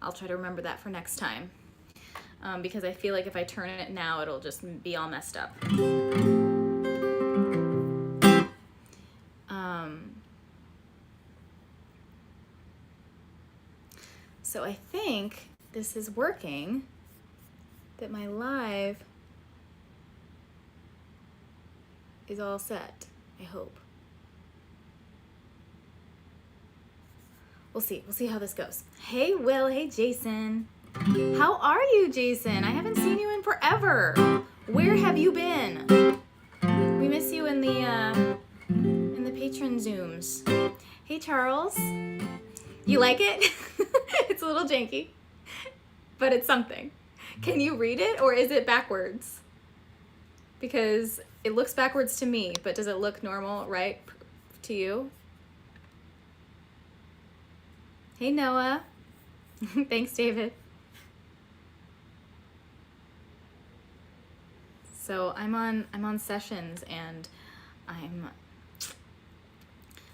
I'll try to remember that for next time. Because I feel like if I turn it now, it'll just be all messed up. So I think this is working, that my live is all set, I hope. We'll see how this goes. Hey Will, hey Jason. How are you, Jason? I haven't seen you in forever. Where have you been? We miss you in the patron Zooms. Hey Charles. You like it? It's a little janky, but it's something. Can you read it, or is it backwards? Because it looks backwards to me, but does it look normal, right, to you? Hey Noah. Thanks, David. So I'm on sessions, and I'm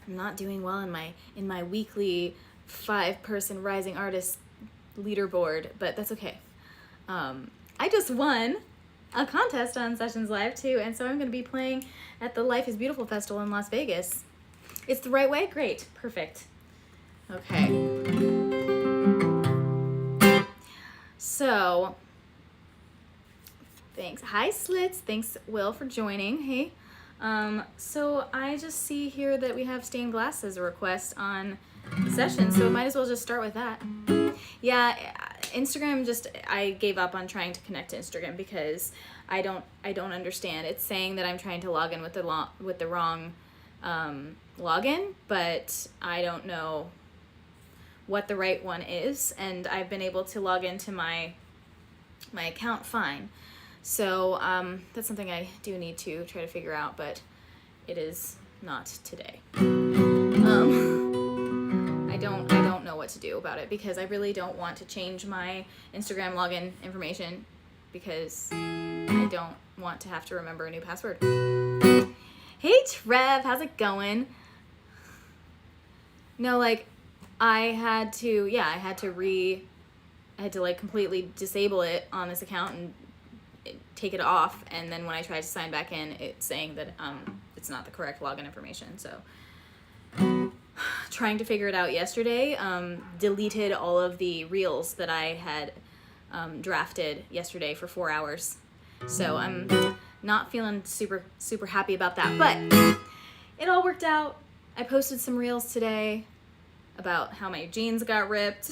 not doing well in my weekly 5-person rising artist leaderboard, but that's okay. I just won a contest on Sessions Live too, and so I'm going to be playing at the Life is Beautiful Festival in Las Vegas. It's the right way? Great. Perfect. Okay. So, thanks. Hi, Slits. Thanks, Will, for joining. Hey. So I just see here that we have stained glass as a request on Sessions, so might as well just start with that. Yeah, Instagram, I gave up on trying to connect to Instagram because I don't understand. It's saying that I'm trying to log in with the wrong login, but I don't know what the right one is, and I've been able to log into my account fine. So that's something I do need to try to figure out, but it is not today. I don't know what to do about it, because I really don't want to change my Instagram login information, because I don't want to have to remember a new password. Hey Trev, how's it going? No, like I had to like completely disable it on this account and take it off, and then when I tried to sign back in, it's saying that it's not the correct login information. So trying to figure it out yesterday, deleted all of the reels that I had drafted yesterday for 4 hours. So I'm not feeling super happy about that, but it all worked out. I posted some reels today about how my jeans got ripped.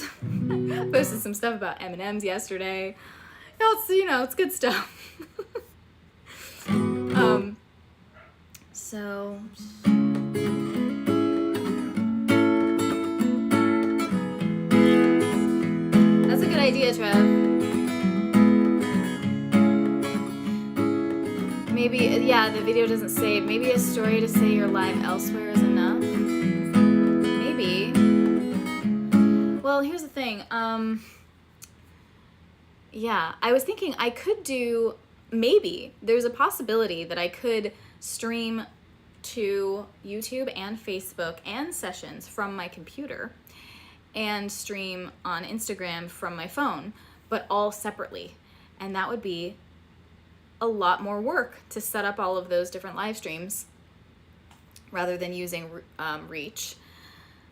Posted some stuff about M&Ms yesterday. It's good stuff. So that's a good idea, Trev. Maybe, yeah, the video doesn't save. Maybe a story to say you're live elsewhere is enough. Maybe. Well, here's the thing. Yeah, I was thinking I could do, maybe there's a possibility that I could stream to YouTube and Facebook and Sessions from my computer and stream on Instagram from my phone, but all separately. And that would be a lot more work to set up all of those different live streams rather than using Reach,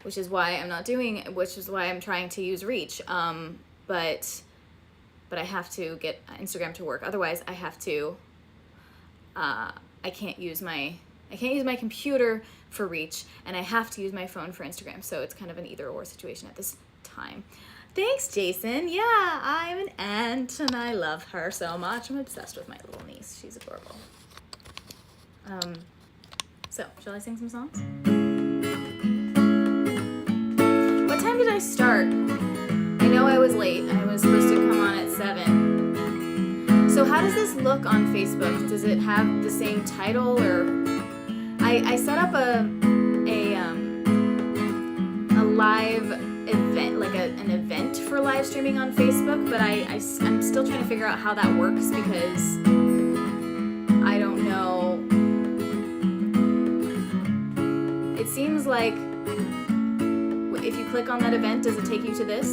which is why I'm trying to use Reach. But I have to get Instagram to work. Otherwise, I can't use my computer for Reach, and I have to use my phone for Instagram. So it's kind of an either or situation at this time. Thanks, Jason. Yeah, I'm an aunt, and I love her so much. I'm obsessed with my little niece. She's adorable. So, shall I sing some songs? What time did I start? I know I was late. I was supposed to come on at 7. So how does this look on Facebook? Does it have the same title, or I set up a live event, like an event for live streaming on Facebook, but I'm still trying to figure out how that works, because I don't know. It seems like if you click on that event, does it take you to this?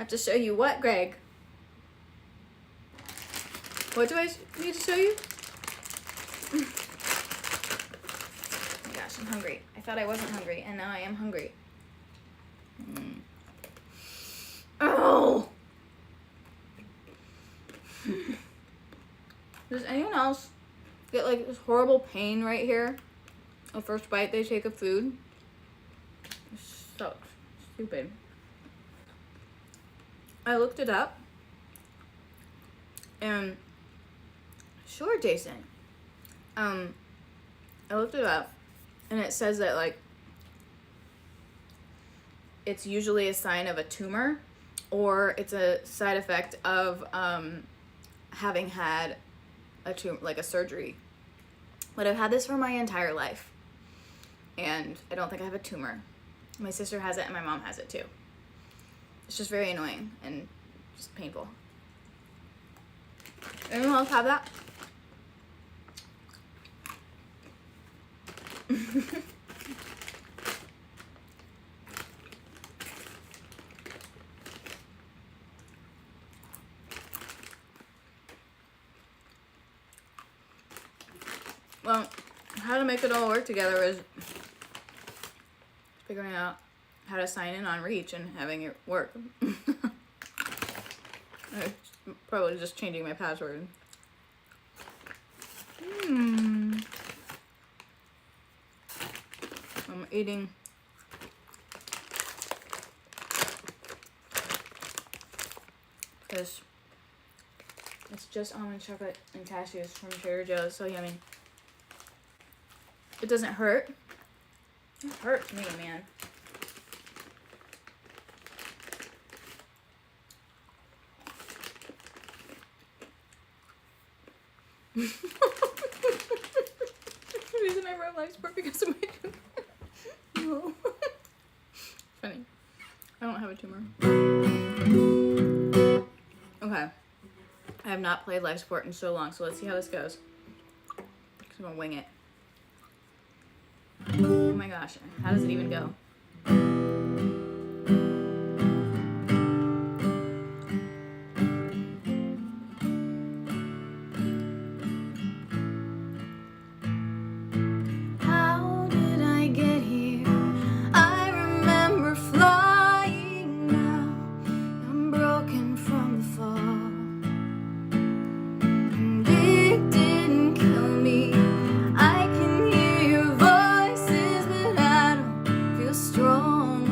have to show you what, Greg? What do I need to show you? Oh my gosh, I'm hungry. I thought I wasn't hungry, and now I am hungry. Oh! Does anyone else get like this horrible pain right here? The first bite they take of food? It sucks. Stupid. I looked it up. And sure, Jason. I looked it up and it says that like it's usually a sign of a tumor or it's a side effect of having had a tumor, like a surgery. But I've had this for my entire life and I don't think I have a tumor. My sister has it and my mom has it too. It's just very annoying and just painful. Anyone else have that? Well, how to make it all work together is figuring out how to sign in on Reach and having it work. Probably just changing my password. I'm eating this. It's just almond chocolate and cashews from Trader Joe's. So yummy. It doesn't hurt. It hurts me, man. The reason I wrote life support because of my tumor. No. Funny. I don't have a tumor. Okay. I have not played life support in so long, so let's see how this goes. I'm gonna wing it. Oh my gosh, how does it even go? How did I get here? I remember flying now. I'm broken from the fall. And it didn't kill me. I can hear your voices, but I don't feel strong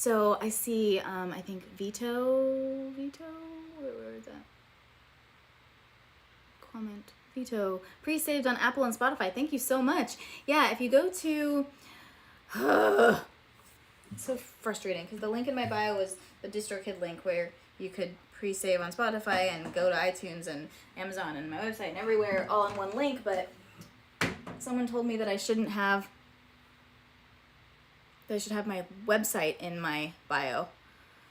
So I see, I think Vito, where is that? Comment, Vito, pre-saved on Apple and Spotify. Thank you so much. Yeah, if you go to, it's so frustrating because the link in my bio was the DistroKid link where you could pre-save on Spotify and go to iTunes and Amazon and my website and everywhere all in one link, but someone told me that I should have my website in my bio.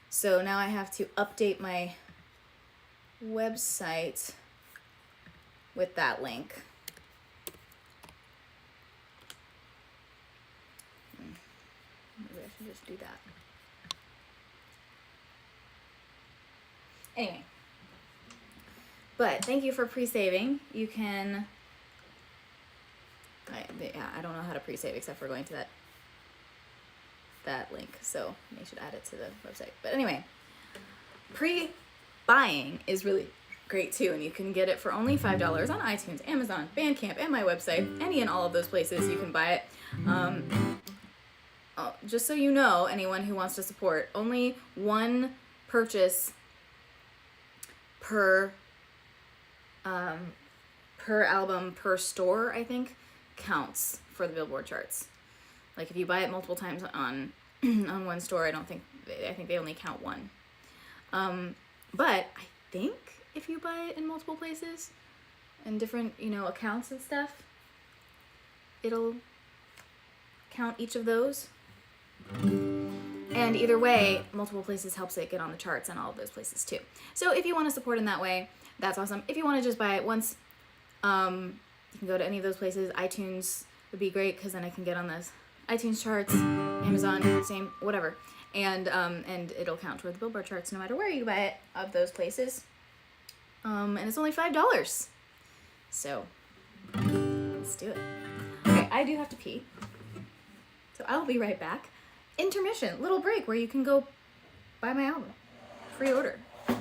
So now I have to update my website with that link. Maybe I should just do that. Anyway, but thank you for pre-saving. You can, I don't know how to pre-save except for going to that link, so they should add it to the website. But anyway, pre-buying is really great too, and you can get it for only $5 on iTunes, Amazon, Bandcamp, and my website. Any and all of those places you can buy it. Just so you know, anyone who wants to support, only one purchase per album per store, I think, counts for the Billboard charts. Like if you buy it multiple times on on one store, I think they only count one. But I think if you buy it in multiple places and different, accounts and stuff, it'll count each of those. And either way, multiple places helps it get on the charts and all of those places too. So if you want to support in that way, that's awesome. If you want to just buy it once, you can go to any of those places. iTunes would be great because then I can get on this iTunes charts, Amazon, same, whatever. And it'll count toward the Billboard charts no matter where you buy it of those places. And it's only $5. So let's do it. Okay, I do have to pee. So I'll be right back. Intermission, little break where you can go buy my album. Free order. Okay.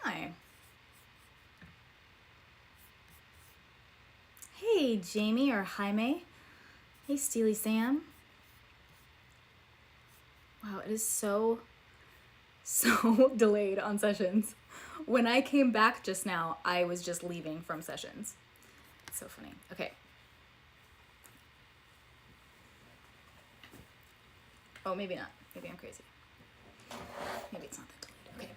Hi. Hey, Jamie or Jaime. Hey, Steely Sam. Wow, it is so delayed on sessions. When I came back just now, I was just leaving from sessions. It's so funny. Okay. Oh, maybe not. Maybe I'm crazy. Maybe it's not that delayed. Okay.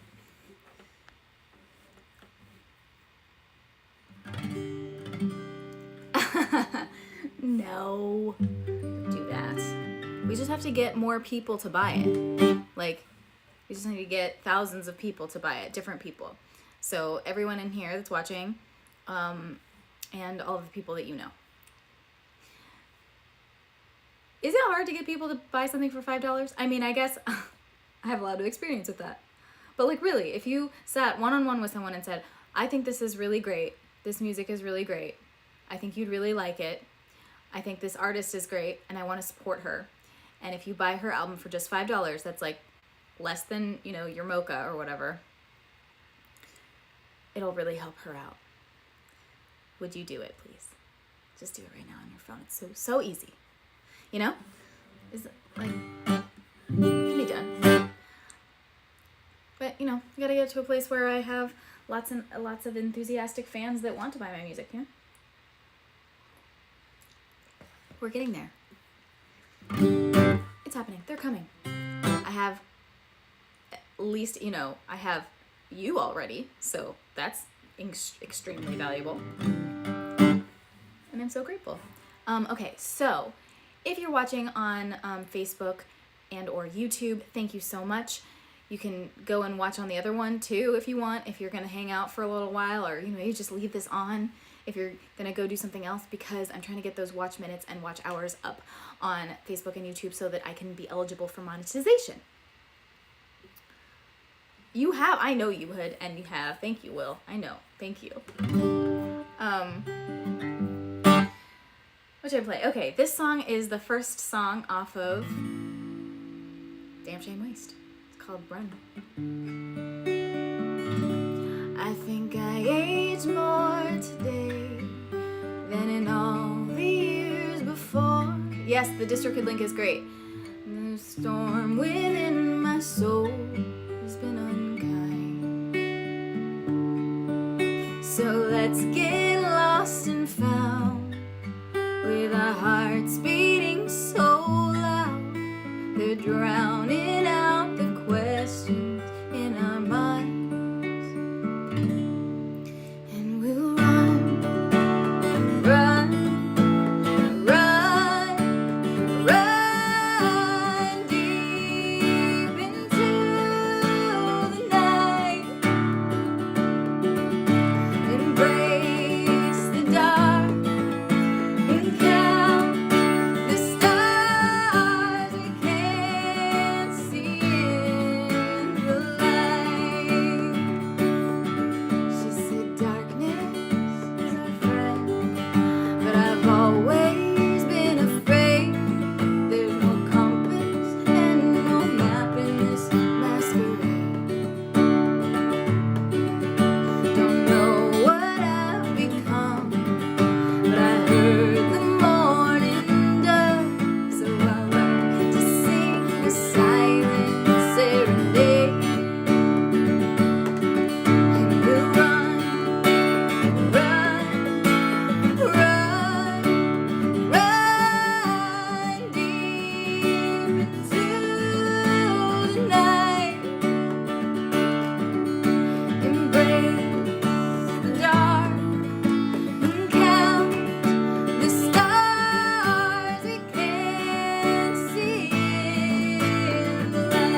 No, do that. We just have to get more people to buy it. Like, we just need to get thousands of people to buy it, different people. So everyone in here that's watching, and all of the people that you know. Is it hard to get people to buy something for $5? I mean, I guess I have a lot of experience with that. But like really, if you sat one-on-one with someone and said, I think this is really great, this music is really great, I think you'd really like it, I think this artist is great, and I want to support her, And if you buy her album for just $5, that's like less than, you know, your mocha or whatever, it'll really help her out. Would you do it, please? Just do it right now on your phone. It's so easy. You know? Is like, it can be done. But, you know, you gotta get to a place where I have lots of enthusiastic fans that want to buy my music, you know? We're getting there. It's happening. They're coming. I have at least, you know, I have you already, so that's extremely valuable. And I'm so grateful. Okay, so if you're watching on Facebook and or YouTube, thank you so much. You can go and watch on the other one too if you want, if you're going to hang out for a little while, or, you know, you just leave this on if you're going to go do something else, because I'm trying to get those watch minutes and watch hours up on Facebook and YouTube so that I can be eligible for monetization. You have, I know you would, and you have. Thank you, Will. I know. Thank you. What should I play? Okay, this song is the first song off of Damn Shame Waste. It's called Run. I think I aged more today than in all the years before. Yes, the DistroKid link is great. The storm within my soul has been unkind. So let's get lost and found, with our hearts beating so loud, they're drowning out the questions in our minds. And we'll run, run, run, run deep into the night. Embrace the dark and count the stars we can't see in the light. She said darkness is our friend, but I've always been afraid. There's no compass and no map in this masquerade. Don't know what I've become, but I heard the morning dove, so I learned to sing a silent serenade. And we'll run, run, run, run deep into the night. Embrace the dark and count the stars we can't see in the light.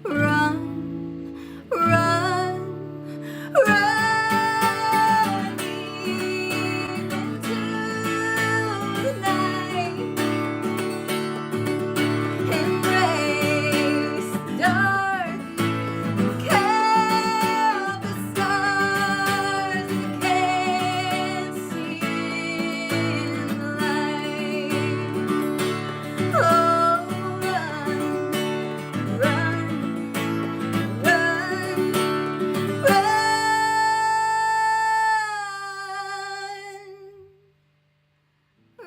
Run, run, run deep into the night. Embrace the dark and count the stars we can't see in the light. Oh, run, run, run,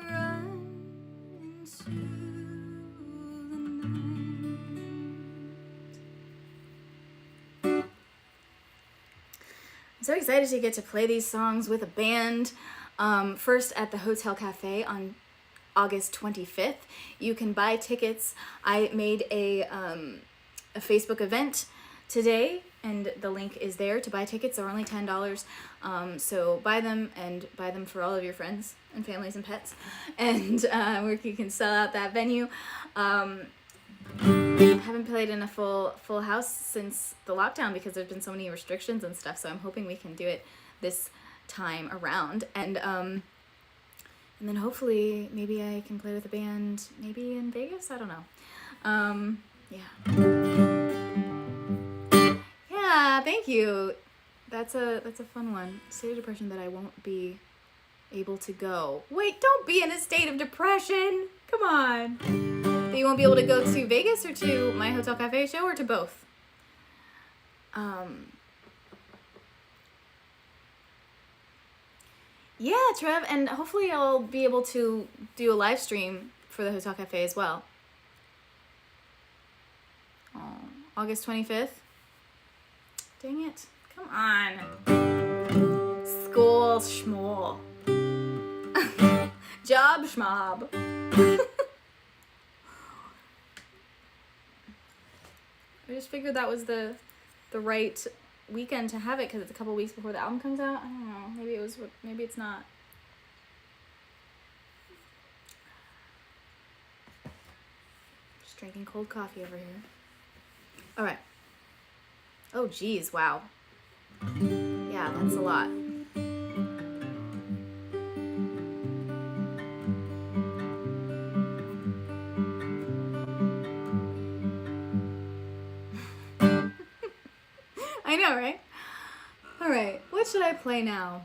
run into the night. I'm so excited to get to play these songs with a band. First at the Hotel Cafe on August 25th. You can buy tickets. I made a Facebook event today, and the link is there to buy tickets. They're only $10. So buy them, and buy them for all of your friends and families and pets, and where you can sell out that venue. I haven't played in a full house since the lockdown because there's been so many restrictions and stuff. So I'm hoping we can do it this time around, and then hopefully maybe I can play with a band maybe in Vegas. I don't know. Yeah, thank you. That's a fun one. State of depression that I won't be able to go. Wait, don't be in a state of depression. Come on. That you won't be able to go to Vegas or to my Hotel Cafe show, or to both? Yeah, Trev, and hopefully I'll be able to do a live stream for the Hotel Cafe as well. Oh, August 25th. Dang it. Come on. School schmoll. Job schmob. I just figured that was the right weekend to have it because it's a couple weeks before the album comes out. I don't know. Maybe it's not. Just drinking cold coffee over here. All right. Oh, geez. Wow. Yeah, that's a lot. I know, right? All right. What should I play now?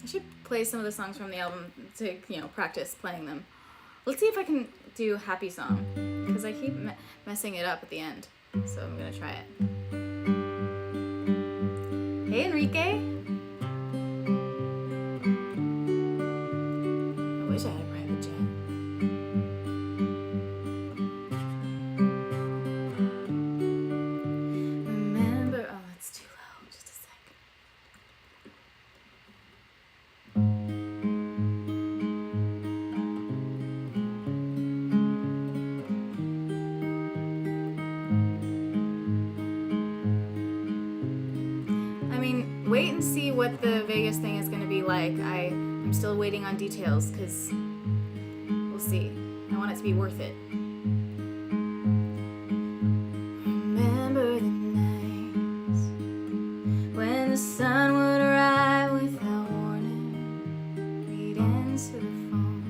I should play some of the songs from the album to, practice playing them. Let's see if I can do Happy Song, because I keep messing it up at the end. So I'm going to try it. Hey, Enrique. I wish I had a private jet. Remember, oh, it's too low. Just a sec. Wait and see what the Vegas thing is going to be like. I'm still waiting on details because we'll see. I want it to be worth it. Remember the nights when the sun would arrive without warning. We'd answer the phone,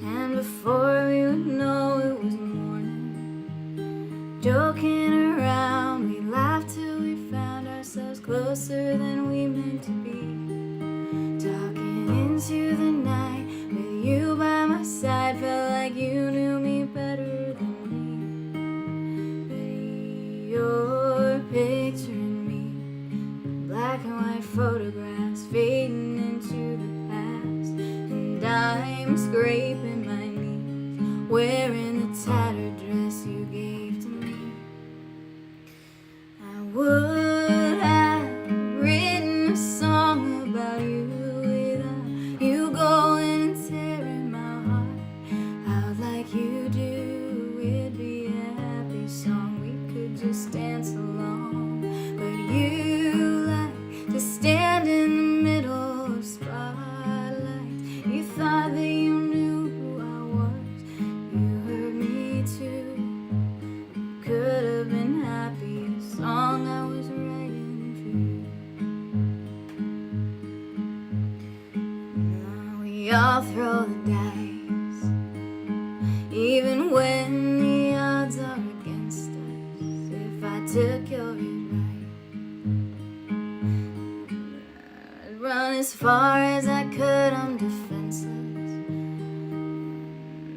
and before we would know it was morning. Joking around, we laughed till we found ourselves closer than we meant to be. Talking into the night with you by my side, felt like you knew me better than me. But you're picturing me, black and white photographs fading into the past, and I'm scraping my knees, wearing the tattered dress you gave to me. I would have written a song about you without you going and tearing my heart out like you do. It'd be a happy song, we could just dance along. But you like to stand in the middle of spotlights. You thought that you knew who I was. You hurt me too. Could have been happy, the song I was writing for you. Now we all throw the dice, even when the odds are against us. If I took your advice, I'd run as far as I could, I'm defenseless.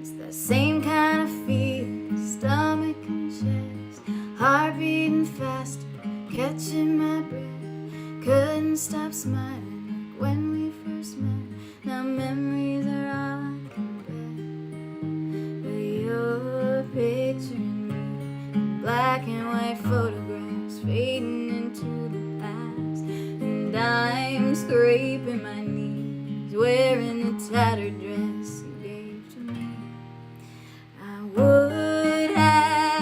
It's the same kind of feeling, stomach and chest, heart beating faster, catching my breath. Couldn't stop smiling like when we first met. Now memories are all I can bear. But you're picturing me in black and white photographs fading into the past, and I'm scraping my knees, wearing the tattered dress you gave to me. I would have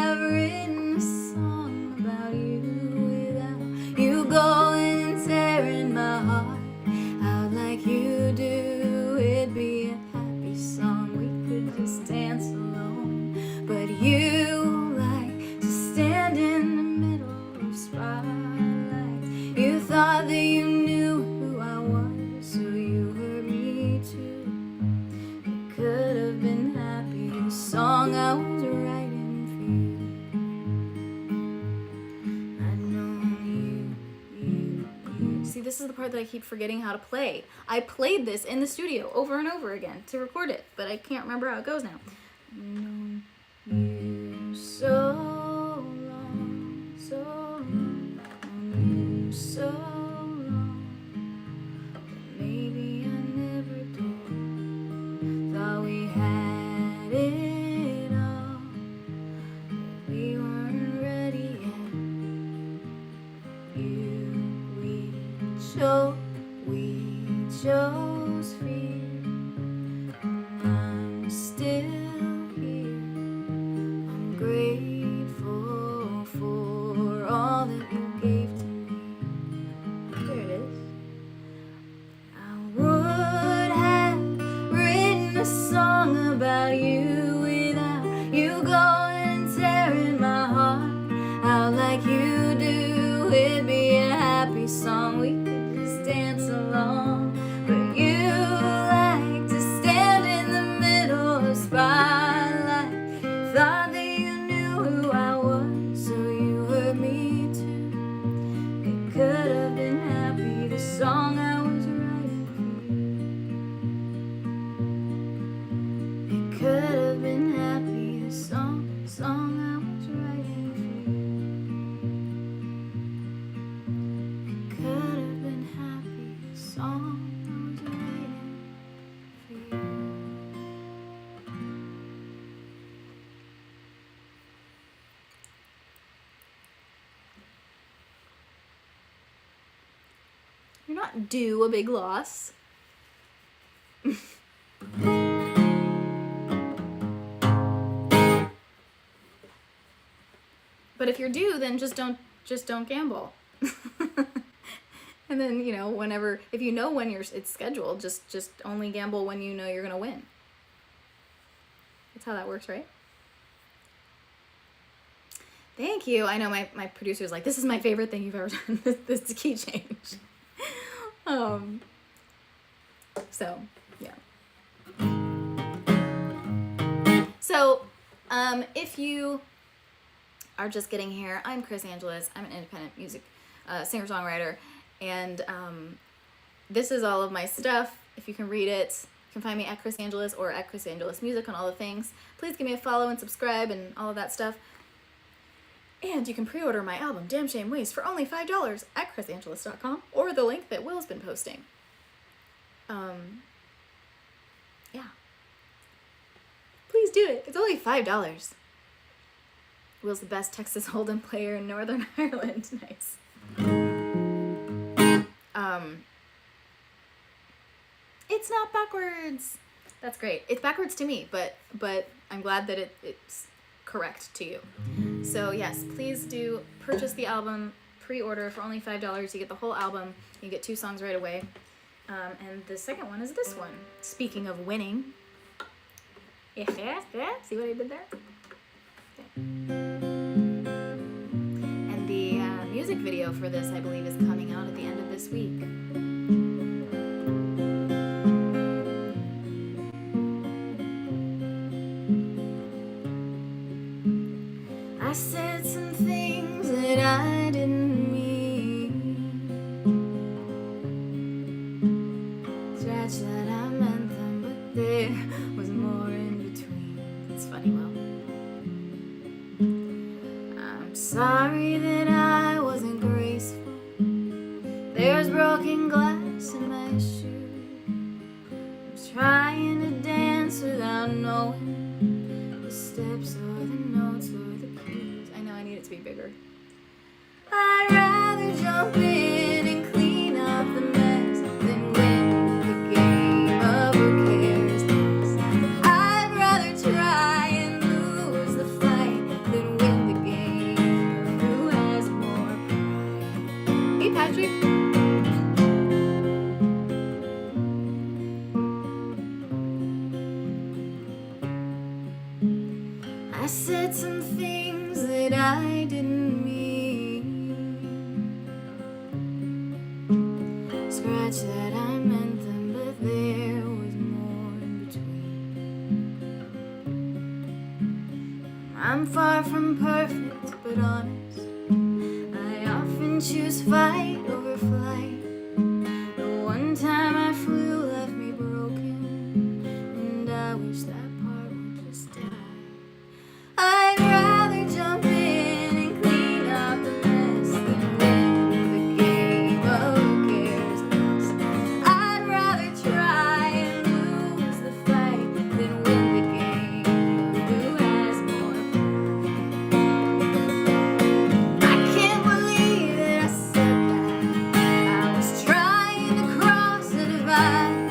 dance alone. But you like to stand in the middle of spotlights. You thought that you knew who I was, so you hurt me too. It could have been happy, the song I was writing for you. I'd known you. See, this is the part that I keep forgetting how to play. I played this in the studio over and over again to record it, but I can't remember how it goes now. I've known you so long, so long, known you so long, but maybe I never did. Thought we had it all, but we weren't ready yet. We chose fear, and I'm still here. I'm grateful for all that you gave to me. There it is. I would have written a song about you without you going and tearing my heart out like you do. It'd be a happy song, we could just dance along. But you like to stand in the middle of spotlight. Thought that you knew who I was, so you hurt me too. It could have been happy, the song I was writing for you. It could have been happy, the song I was writing for you. It could have been happy, the song I was writing for you. You're not due a big loss. But if you're due, then just don't gamble. And then, you know, whenever, if you know when it's scheduled, just only gamble when you know you're gonna win. That's how that works, right? Thank you. I know my producer's like, this is my favorite thing you've ever done. This key change. So yeah. So if you are just getting here, I'm Chris Angeles. I'm an independent music singer-songwriter, and this is all of my stuff. If you can read it, you can find me at Chris Angeles or at Chris Angeles Music on all the things. Please give me a follow and subscribe and all of that stuff. And you can pre-order my album, Damn Shame Waste, for only $5 at chrisangeles.com or the link that Will's been posting. Yeah. Please do it. It's only $5. Will's the best Texas Hold'em player in Northern Ireland. Nice. It's not backwards. That's great. It's backwards to me, but I'm glad that it's correct to you. So yes, please do purchase the album, pre-order for only $5. You get the whole album. You get 2 songs right away. And the second one is this one. Speaking of winning. See what I did there? Okay. And the music video for this, I believe, is coming out at the end of this week. I said some things that I didn't mean. Scratch that I meant them, but there was more in between. It's funny, Will. I'm sorry that I wasn't graceful. There's broken glass in my shoe. I'm trying to dance without knowing the steps or the notes or the keys. I know I need it to be bigger. I'd rather jump in and clean up the mess than win the game of who cares less. I'd rather try and lose the fight than win the game of who has more pride. Hey, Patrick. said some things that I didn't mean. Scratch that, I meant them, but there was more in between. I'm far from perfect, but honest. I often choose fight over flight. The one time I flew left me broken, and I wish that part would just die. I'd rather jump in and clean up the mess than win the game of who cares less. I'd rather try and lose the fight than win the game of who has more pride. I can't believe that I said that. I was trying to cross the divide.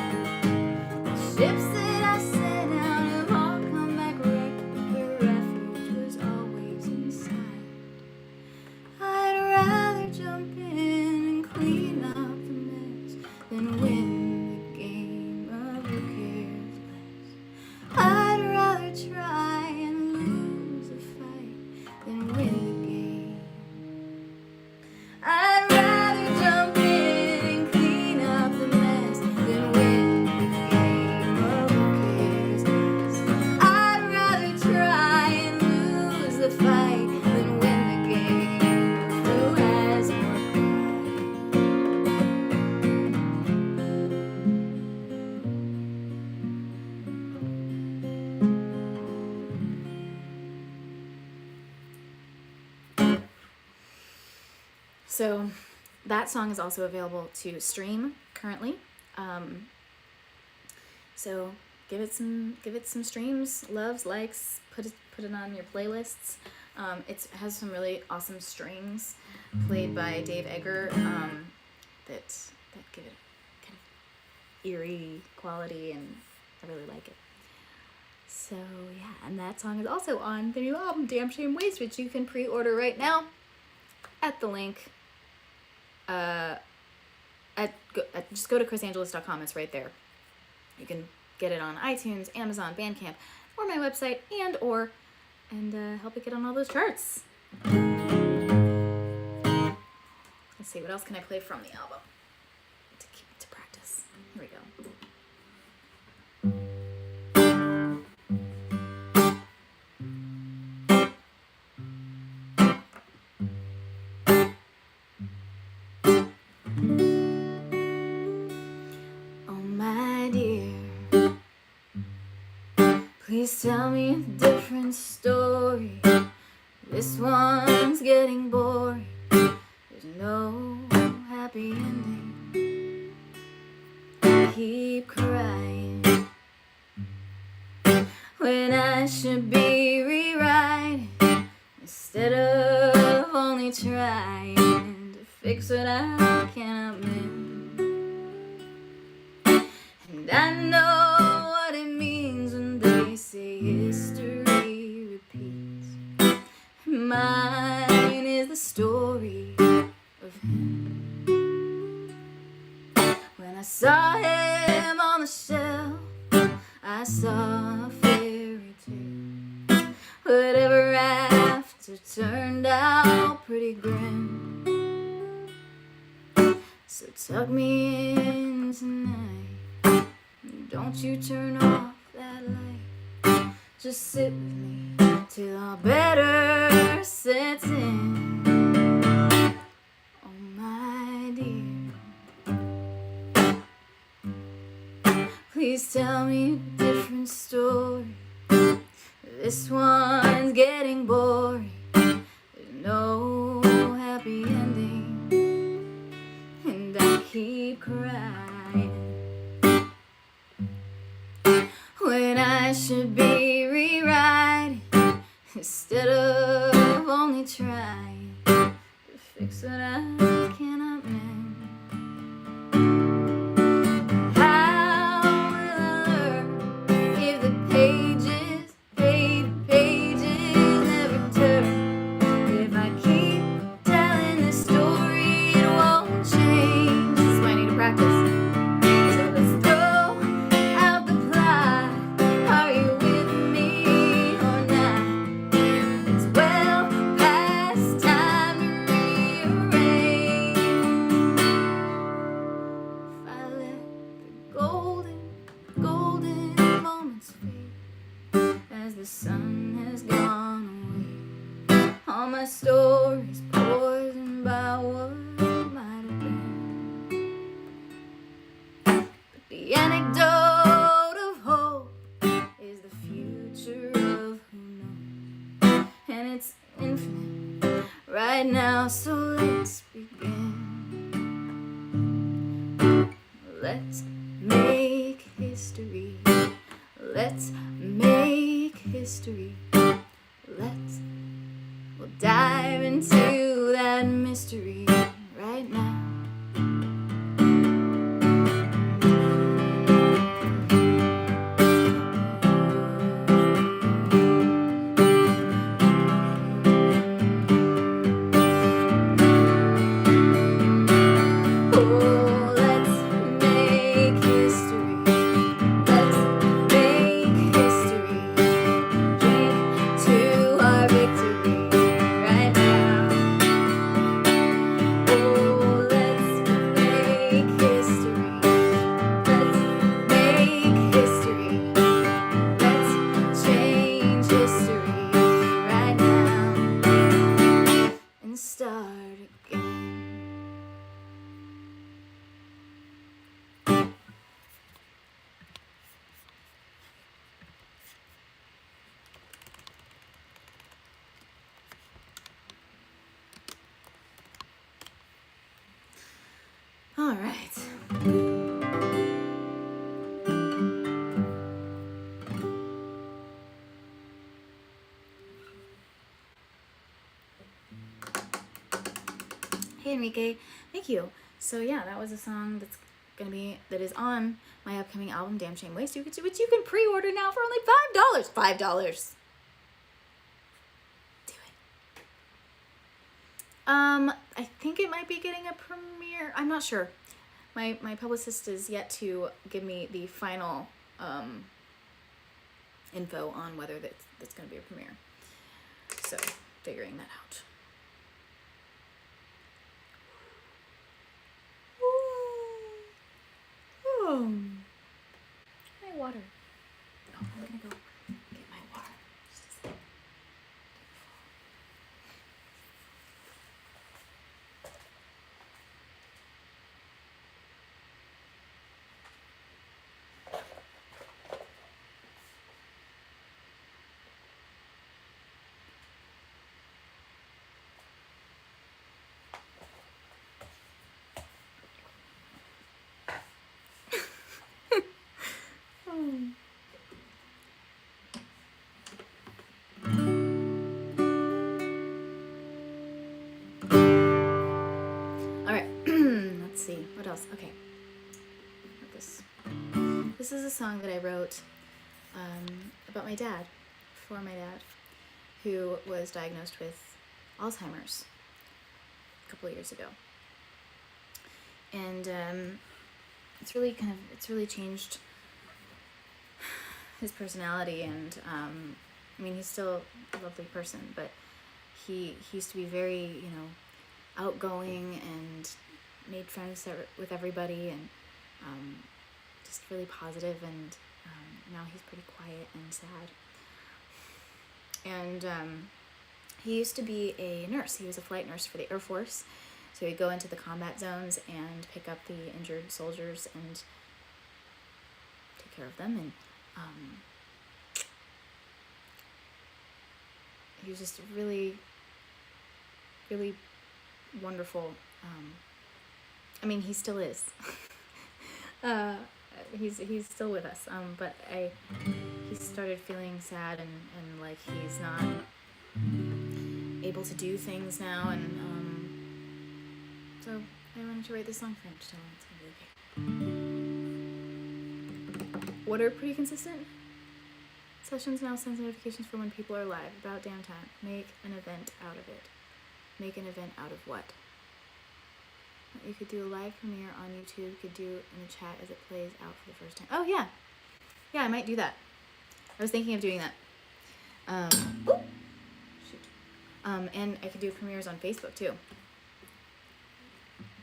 The ships that I sent out have all come back wrecked. The refuge was always inside. I'd rather jump in and clean up the mess than win the game of who cares less. I'd rather try and lose the fight than win the game. I'd rather jump in and clean up the mess than win the game of who cares less. I'd rather try and lose the fight than win the game of who has more pride. So that song is also available to stream currently. So give it some streams, loves, likes, put it on your playlists. It has some really awesome strings played by Dave Egger that give it kind of eerie quality, and I really like it. So yeah, and that song is also on the new album Damn Shame Waste, which you can pre-order right now at the link. Just go to chrisangelis.com. It's right there. You can get it on iTunes, Amazon, Bandcamp, or my website, and help it get on all those charts. Let's see, what else can I play from the album to practice? Here we go. Please tell me a different story. This one's getting boring. There's no happy ending. I keep crying when I should be rewriting instead of only trying to fix what I cannot mend. And I know what it means when they say history repeats. Mine is the story of him. When I saw him on the shelf, I saw a fairy tale. But ever after turned out pretty grim. So tuck me in tonight. Don't you turn off that light. Just sit with me till all better sets in. Oh my dear, please tell me a different story. This one's getting boring. There's no happy ending, and I keep crying when I should be rewriting instead of only trying to fix what I cannot mend. How will I learn if the pages never turn? If I keep telling this story, it won't change. This is why I need to practice. So let's throw out the plot. Are you with me or not? has gone away. All my stories poisoned by what might have been. But the anecdote of hope is the future of who knows, and it's infinite right now, so let's begin. Let's make history. Let's make history. We'll dive into that mystery right now. All right. Hey Enrique, thank you. So yeah, that was a song that is on my upcoming album, Damn Shame Waste, which you can pre-order now for only $5. $5. Do it. I think it might be getting a premiere. I'm not sure. My publicist is yet to give me the final info on whether that's going to be a premiere. So, figuring that out. Oh, my water. Oh, I'm going to go get my water. Just a second. What else? Okay. This is a song that I wrote about my dad, for my dad, who was diagnosed with Alzheimer's a couple of years ago. And it's really changed his personality, and I mean, he's still a lovely person, but he used to be very, outgoing and made friends with everybody, and just really positive, and now he's pretty quiet and sad. And he used to be a nurse. He was a flight nurse for the Air Force, so he'd go into the combat zones and pick up the injured soldiers and take care of them, and he was just really, really wonderful. I mean, he still is. He's still with us. But he started feeling sad and like he's not able to do things now, and so I wanted to write this song for him to tell him it's gonna be okay. What are pretty consistent? Sessions now sends notifications for when people are live. About damn time. Make an event out of it. Make an event out of what? You could do a live premiere on YouTube. You could do in the chat as it plays out for the first time. Oh, yeah. Yeah, I might do that. I was thinking of doing that. And I could do premieres on Facebook, too.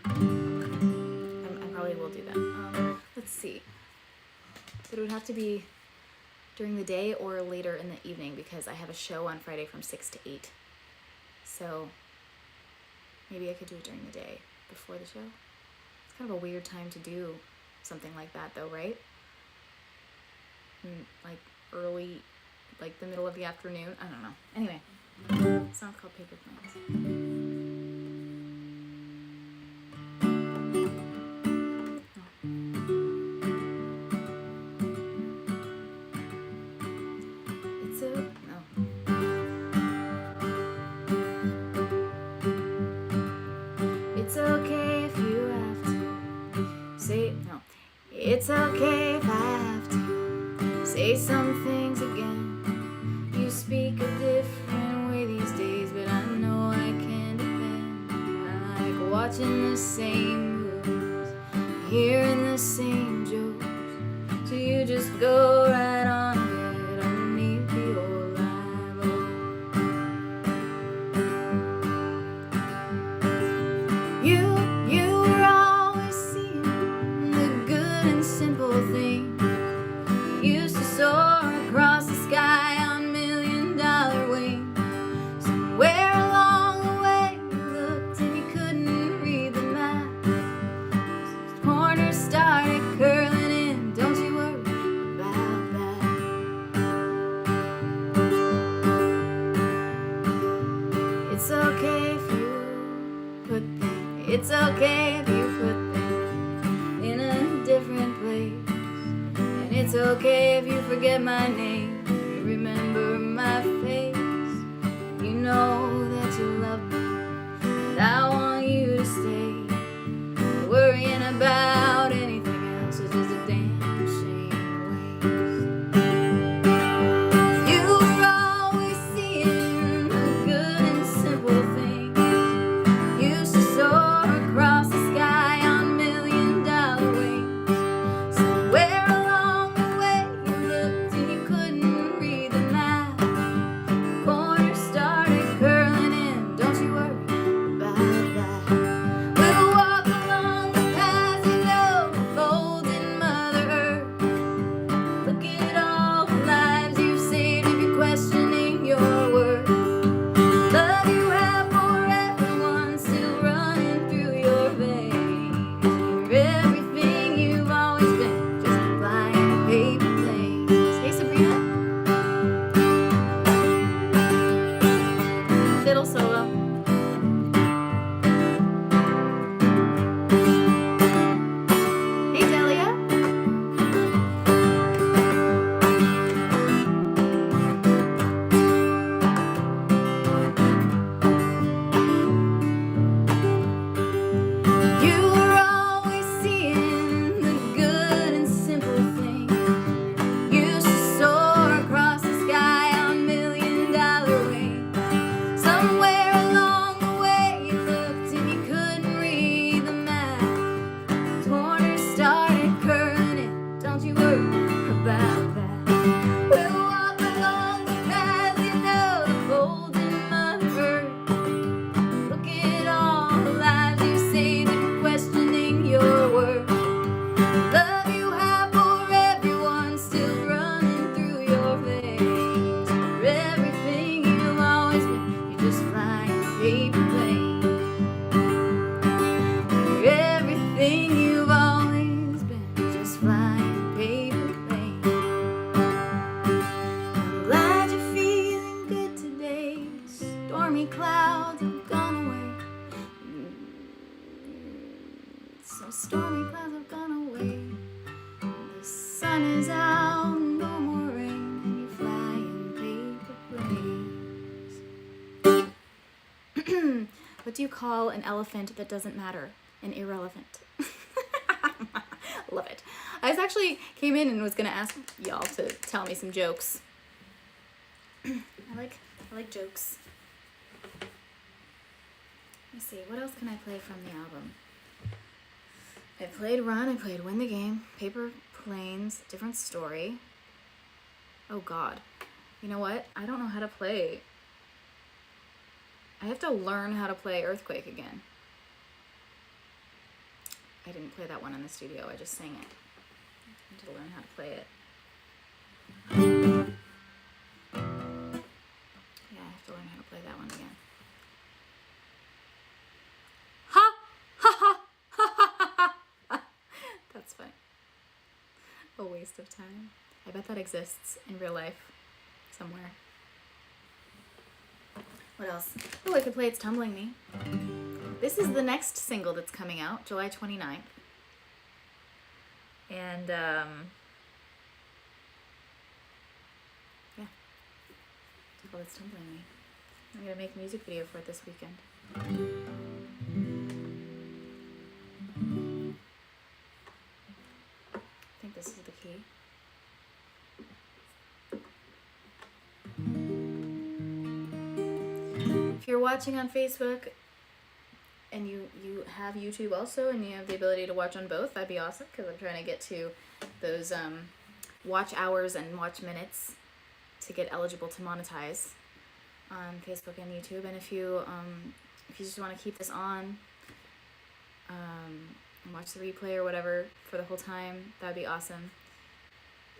I probably will do that. Let's see. But it would have to be during the day or later in the evening because I have a show on Friday from 6 to 8. So maybe I could do it during the day before the show. It's kind of a weird time to do something like that though, right? Like early, like the middle of the afternoon. I don't know. Anyway, the song's called Paper Planes. It's okay if you have to say no. It's okay if I have to say some things again. You speak a different way these days, but I know I can depend. I like watching the same movies, hearing the same jokes. So you just go right on ahead underneath the old live oak. You were always seeing the good and simple things. You used to soar across the sky on $1,000,000 wings. Somewhere along the way you looked and you couldn't read the map. The corners started curling in, don't you worry about that. It's okay if you put things, it's okay if you put things in a different place. And it's okay if you forget my name, you remember my face. You know that you love me, and I want you to stay. Worrying about anything else is just a damn shame waste. You were always seeing the good and simple things. You used to soar across the sky on $1,000,000 wings. Somewhere along the way you looked and you couldn't read the map. Corners started curling in, don't you worry about that. We'll walk along the paths you know, folding Mother Earth. Look at all the lives you've saved if you're questioning your worth. Love you have for everyone still running through your veins. You're everything you've always been, just a flying paper planes. Hey Sabrina, fiddle solo. Hey Delia. You were always seeing the good and simple things. You used to soar across the sky on $1,000,000 wings. Somewhere along the way you looked and you couldn't read the map. Corners started curling in, don't you worry about that. We'll walk along the paths you know, the golden Mother Earth. Look at all the lives you saved if you're questioning your worth. Love you have for everyone still running through your veins. You're everything you've always been, you're just flying paper planes. You're everything you've always been, just flying paper planes. I'm glad you're feeling good today. Stormy clouds have gone away. So stormy clouds have gone away. The sun is out, no more rain, and you fly in paper planes. What do you call an elephant that doesn't matter? An irrelevant. Love it. I was actually came in and was gonna ask y'all to tell me some jokes. I like jokes. Let me see, what else can I play from the album? I played Run, I played Win the Game, Paper Planes, Different Story. Oh God. You know what? I don't know how to play. I have to learn how to play Earthquake again. I didn't play that one in the studio, I just sang it. I need to learn how to play it. Yeah, I have to learn how to play that one again. Ha! Ha ha! Ha ha ha! That's funny. A waste of time. I bet that exists in real life somewhere. What else? Oh, I could play It's Tumbling Me. This is the next single that's coming out, July 29th. And, yeah. It's called It's Tumbling Me. I'm gonna make a music video for it this weekend. I think this is the key. If you're watching on Facebook and you have YouTube also and you have the ability to watch on both, that'd be awesome, because I'm trying to get to those watch hours and watch minutes to get eligible to monetize on Facebook and YouTube. And if you just want to keep this on and watch the replay or whatever for the whole time, that'd be awesome,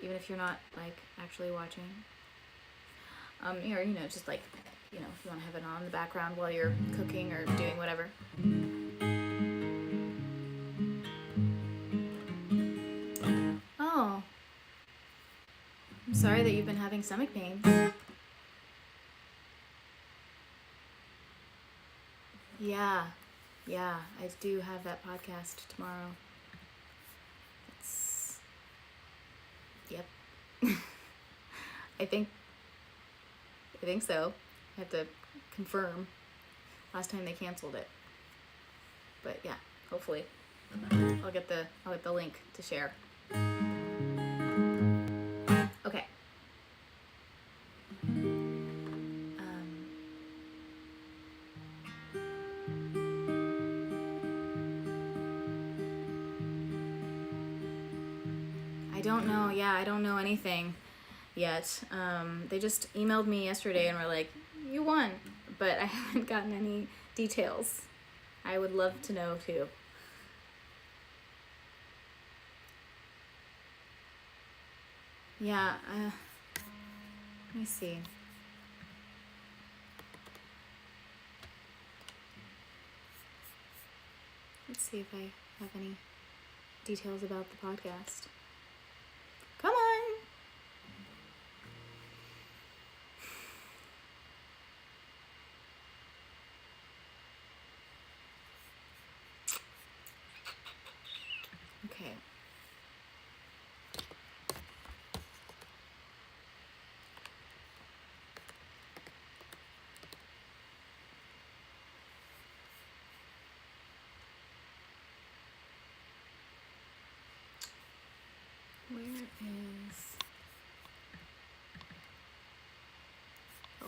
even if you're not like actually watching. Or just like, if you want to have it on in the background while you're cooking or doing whatever. Oh, I'm sorry that you've been having stomach pains. Yeah, I do have that podcast tomorrow. Yep. I think so. I have to confirm. Last time they canceled it. But yeah, hopefully. I'll get the link to share. Okay. I don't know. Yeah, I don't know anything yet. They just emailed me yesterday and were like, you won, but I haven't gotten any details. I would love to know too. Yeah, let me see. Let's see if I have any details about the podcast. Come on! Okay. Where is... Oh.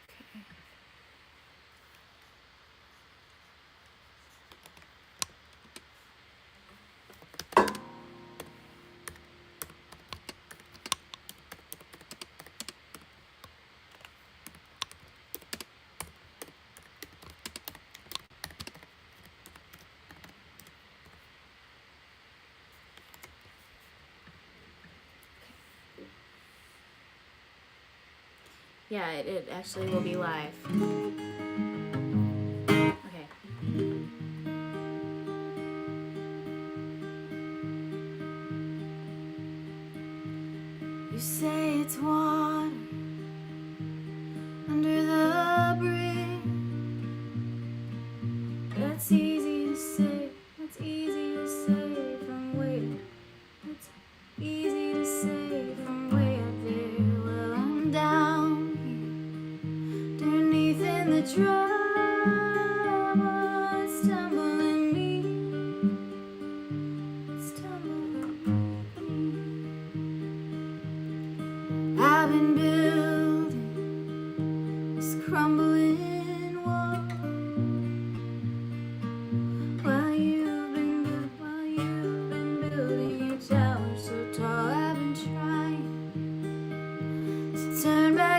Okay. Yeah, it actually will be live. Okay. You say it's water under the bridge. That's easy to say. That's easy to say from where. That's easy to say from way up there. Well, I'm down here, underneath in the trouble. It's tumbling me. It's tumbling me. I've been built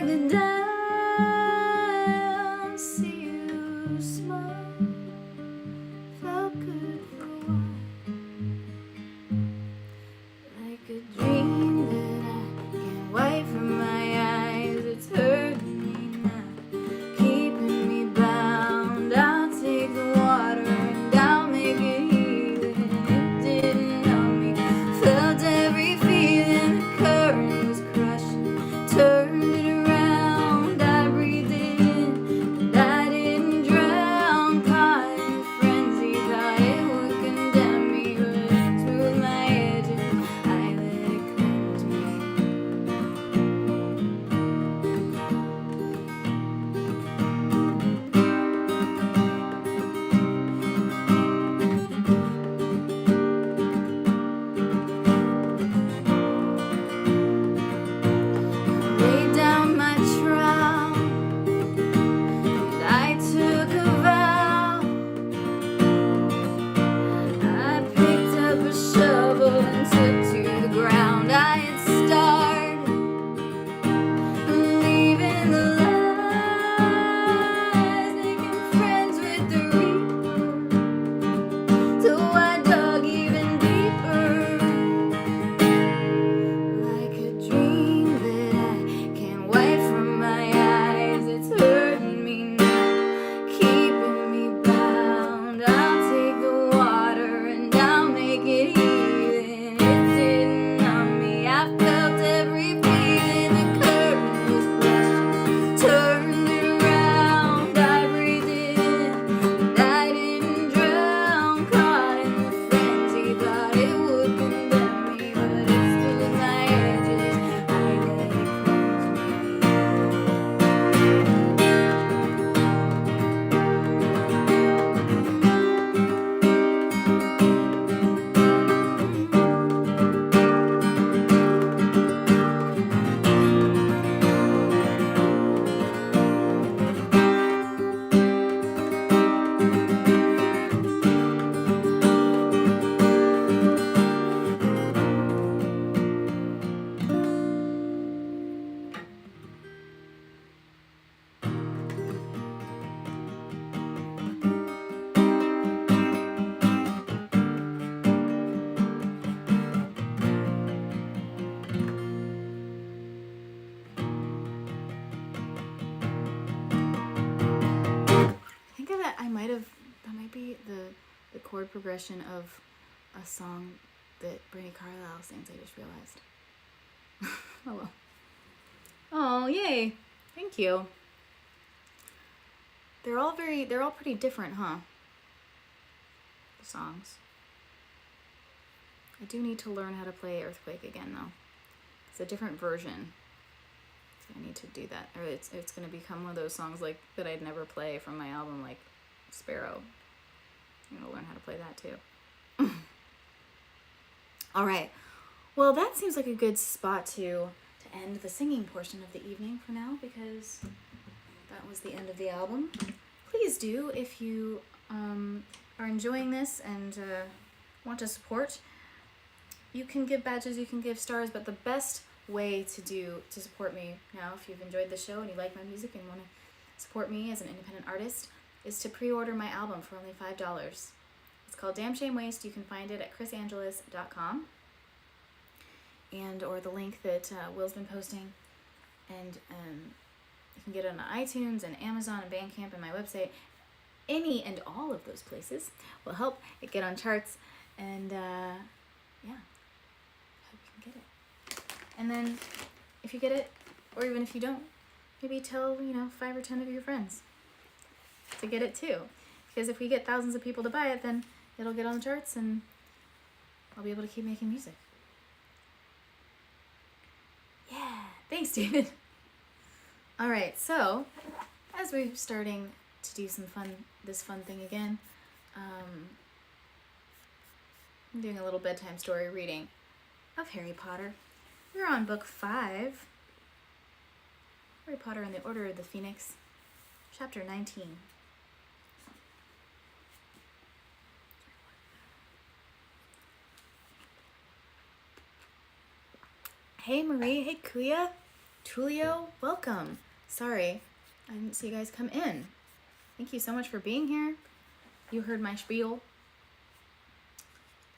could down, see you smile, felt good for a while, like a dream that I can't wipe from my eyes. It's hurting me now, keeping me bound. I'll take the water and I'll make it healing. It didn't know me, felt every feeling. The current was crushing, turned it around. I breathed it in, and I didn't drown. Caught in a frenzy, thought it would condemn me, but it smoothed my edges. I let it cleanse me. Laid down my trowel, and I took a vow. I picked up a shovel and took to the ground. I had started leaving the lies, making friends with the reaper. So I dug even deeper, like a dream that I can't wipe from my eyes. It's hurting me now, keeping me bound. I'll take the water and I'll make it healing. It didn't numb me, I felt every feeling. The curtain was crushing, turned it around. I breathed it in, and I didn't drown. Caught in the frenzy, thought it would condemn me, but it smoothed my edges. I let it I think that that might be the chord progression of a song that Brandi Carlile sings. I just realized. Oh well. Oh yay! Thank you. They're all pretty different, huh? The songs. I do need to learn how to play Earthquake again though. It's a different version. So I need to do that, or it's gonna become one of those songs like that I'd never play from my album, like Sparrow. I'm gonna learn how to play that too. All right. Well, that seems like a good spot to end the singing portion of the evening for now, because that was the end of the album. Please do, if you are enjoying this and want to support, you can give badges, you can give stars, but the best way to support me now, if you've enjoyed the show and you like my music and want to support me as an independent artist, is to pre-order my album for only $5. It's called Damn Shame Waste. You can find it at chrisangelis.com, and or the link that Will's been posting, and you can get it on iTunes and Amazon and Bandcamp and my website. Any and all of those places will help it get on charts, and yeah, hope you can get it. And then if you get it, or even if you don't, maybe tell 5 or 10 of your friends to get it too, because if we get thousands of people to buy it, then it'll get on the charts and I'll be able to keep making music. Yeah, thanks, David. All right, so as we're starting to do this fun thing again, I'm doing a little bedtime story reading of Harry Potter. We're on book 5, Harry Potter and the Order of the Phoenix, chapter 19. Hey Marie, hey Kuya. Tulio, welcome. Sorry, I didn't see you guys come in. Thank you so much for being here. You heard my spiel.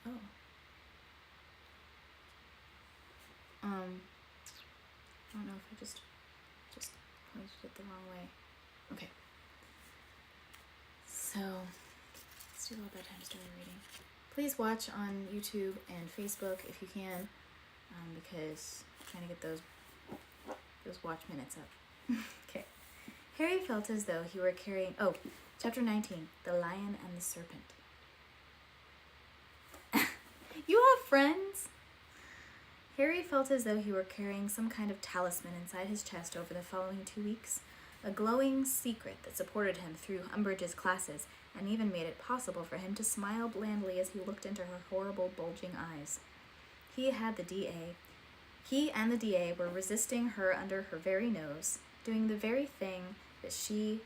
Oh. I don't know if I just pointed it the wrong way. Okay. So, let's do a little bedtime story reading. Please watch on YouTube and Facebook if you can, because I'm trying to get those watch minutes up. Okay. Harry felt as though he were carrying... Oh, Chapter 19, The Lion and the Serpent. You have friends? Harry felt as though he were carrying some kind of talisman inside his chest over the following 2 weeks, a glowing secret that supported him through Umbridge's classes and even made it possible for him to smile blandly as he looked into her horrible, bulging eyes. He and the DA were resisting her under her very nose, doing the very thing that she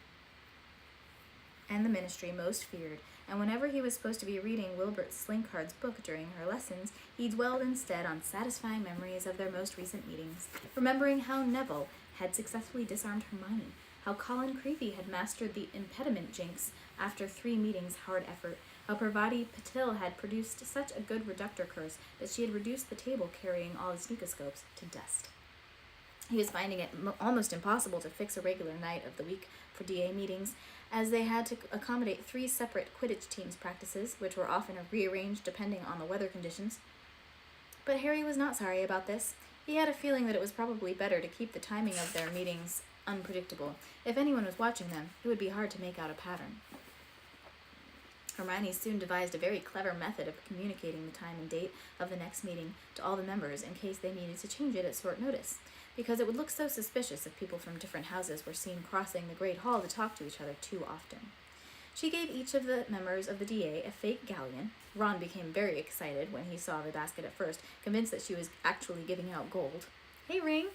and the Ministry most feared, and whenever he was supposed to be reading Wilbert Slinkard's book during her lessons, he dwelled instead on satisfying memories of their most recent meetings, remembering how Neville had successfully disarmed Hermione, how Colin Creevey had mastered the impediment jinx after 3 meetings' hard effort, how Parvati Patil had produced such a good reductor curse that she had reduced the table carrying all the sneakoscopes to dust. He was finding it almost impossible to fix a regular night of the week for DA meetings, as they had to accommodate 3 separate Quidditch teams' practices, which were often rearranged depending on the weather conditions. But Harry was not sorry about this. He had a feeling that it was probably better to keep the timing of their meetings unpredictable. If anyone was watching them, it would be hard to make out a pattern. Hermione soon devised a very clever method of communicating the time and date of the next meeting to all the members in case they needed to change it at short notice, because it would look so suspicious if people from different houses were seen crossing the Great Hall to talk to each other too often. She gave each of the members of the DA a fake galleon. Ron became very excited when he saw the basket at first, convinced that she was actually giving out gold. "Hey, Ring!"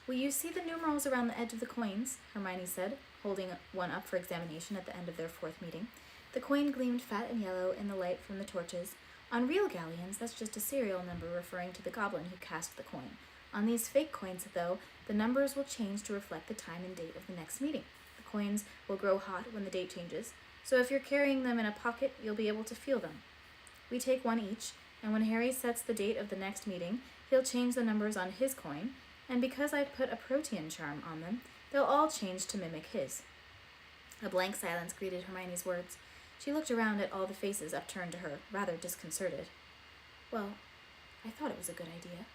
"Will you see the numerals around the edge of the coins?" Hermione said, holding one up for examination at the end of their 4th meeting. The coin gleamed fat and yellow in the light from the torches. On real galleons, that's just a serial number referring to the goblin who cast the coin. On these fake coins, though, the numbers will change to reflect the time and date of the next meeting. The coins will grow hot when the date changes, so if you're carrying them in a pocket, you'll be able to feel them. We take one each, and when Harry sets the date of the next meeting, he'll change the numbers on his coin, and because I've put a protean charm on them, they'll all change to mimic his. A blank silence greeted Hermione's words. She looked around at all the faces upturned to her, rather disconcerted. "Well, I thought it was a good idea,"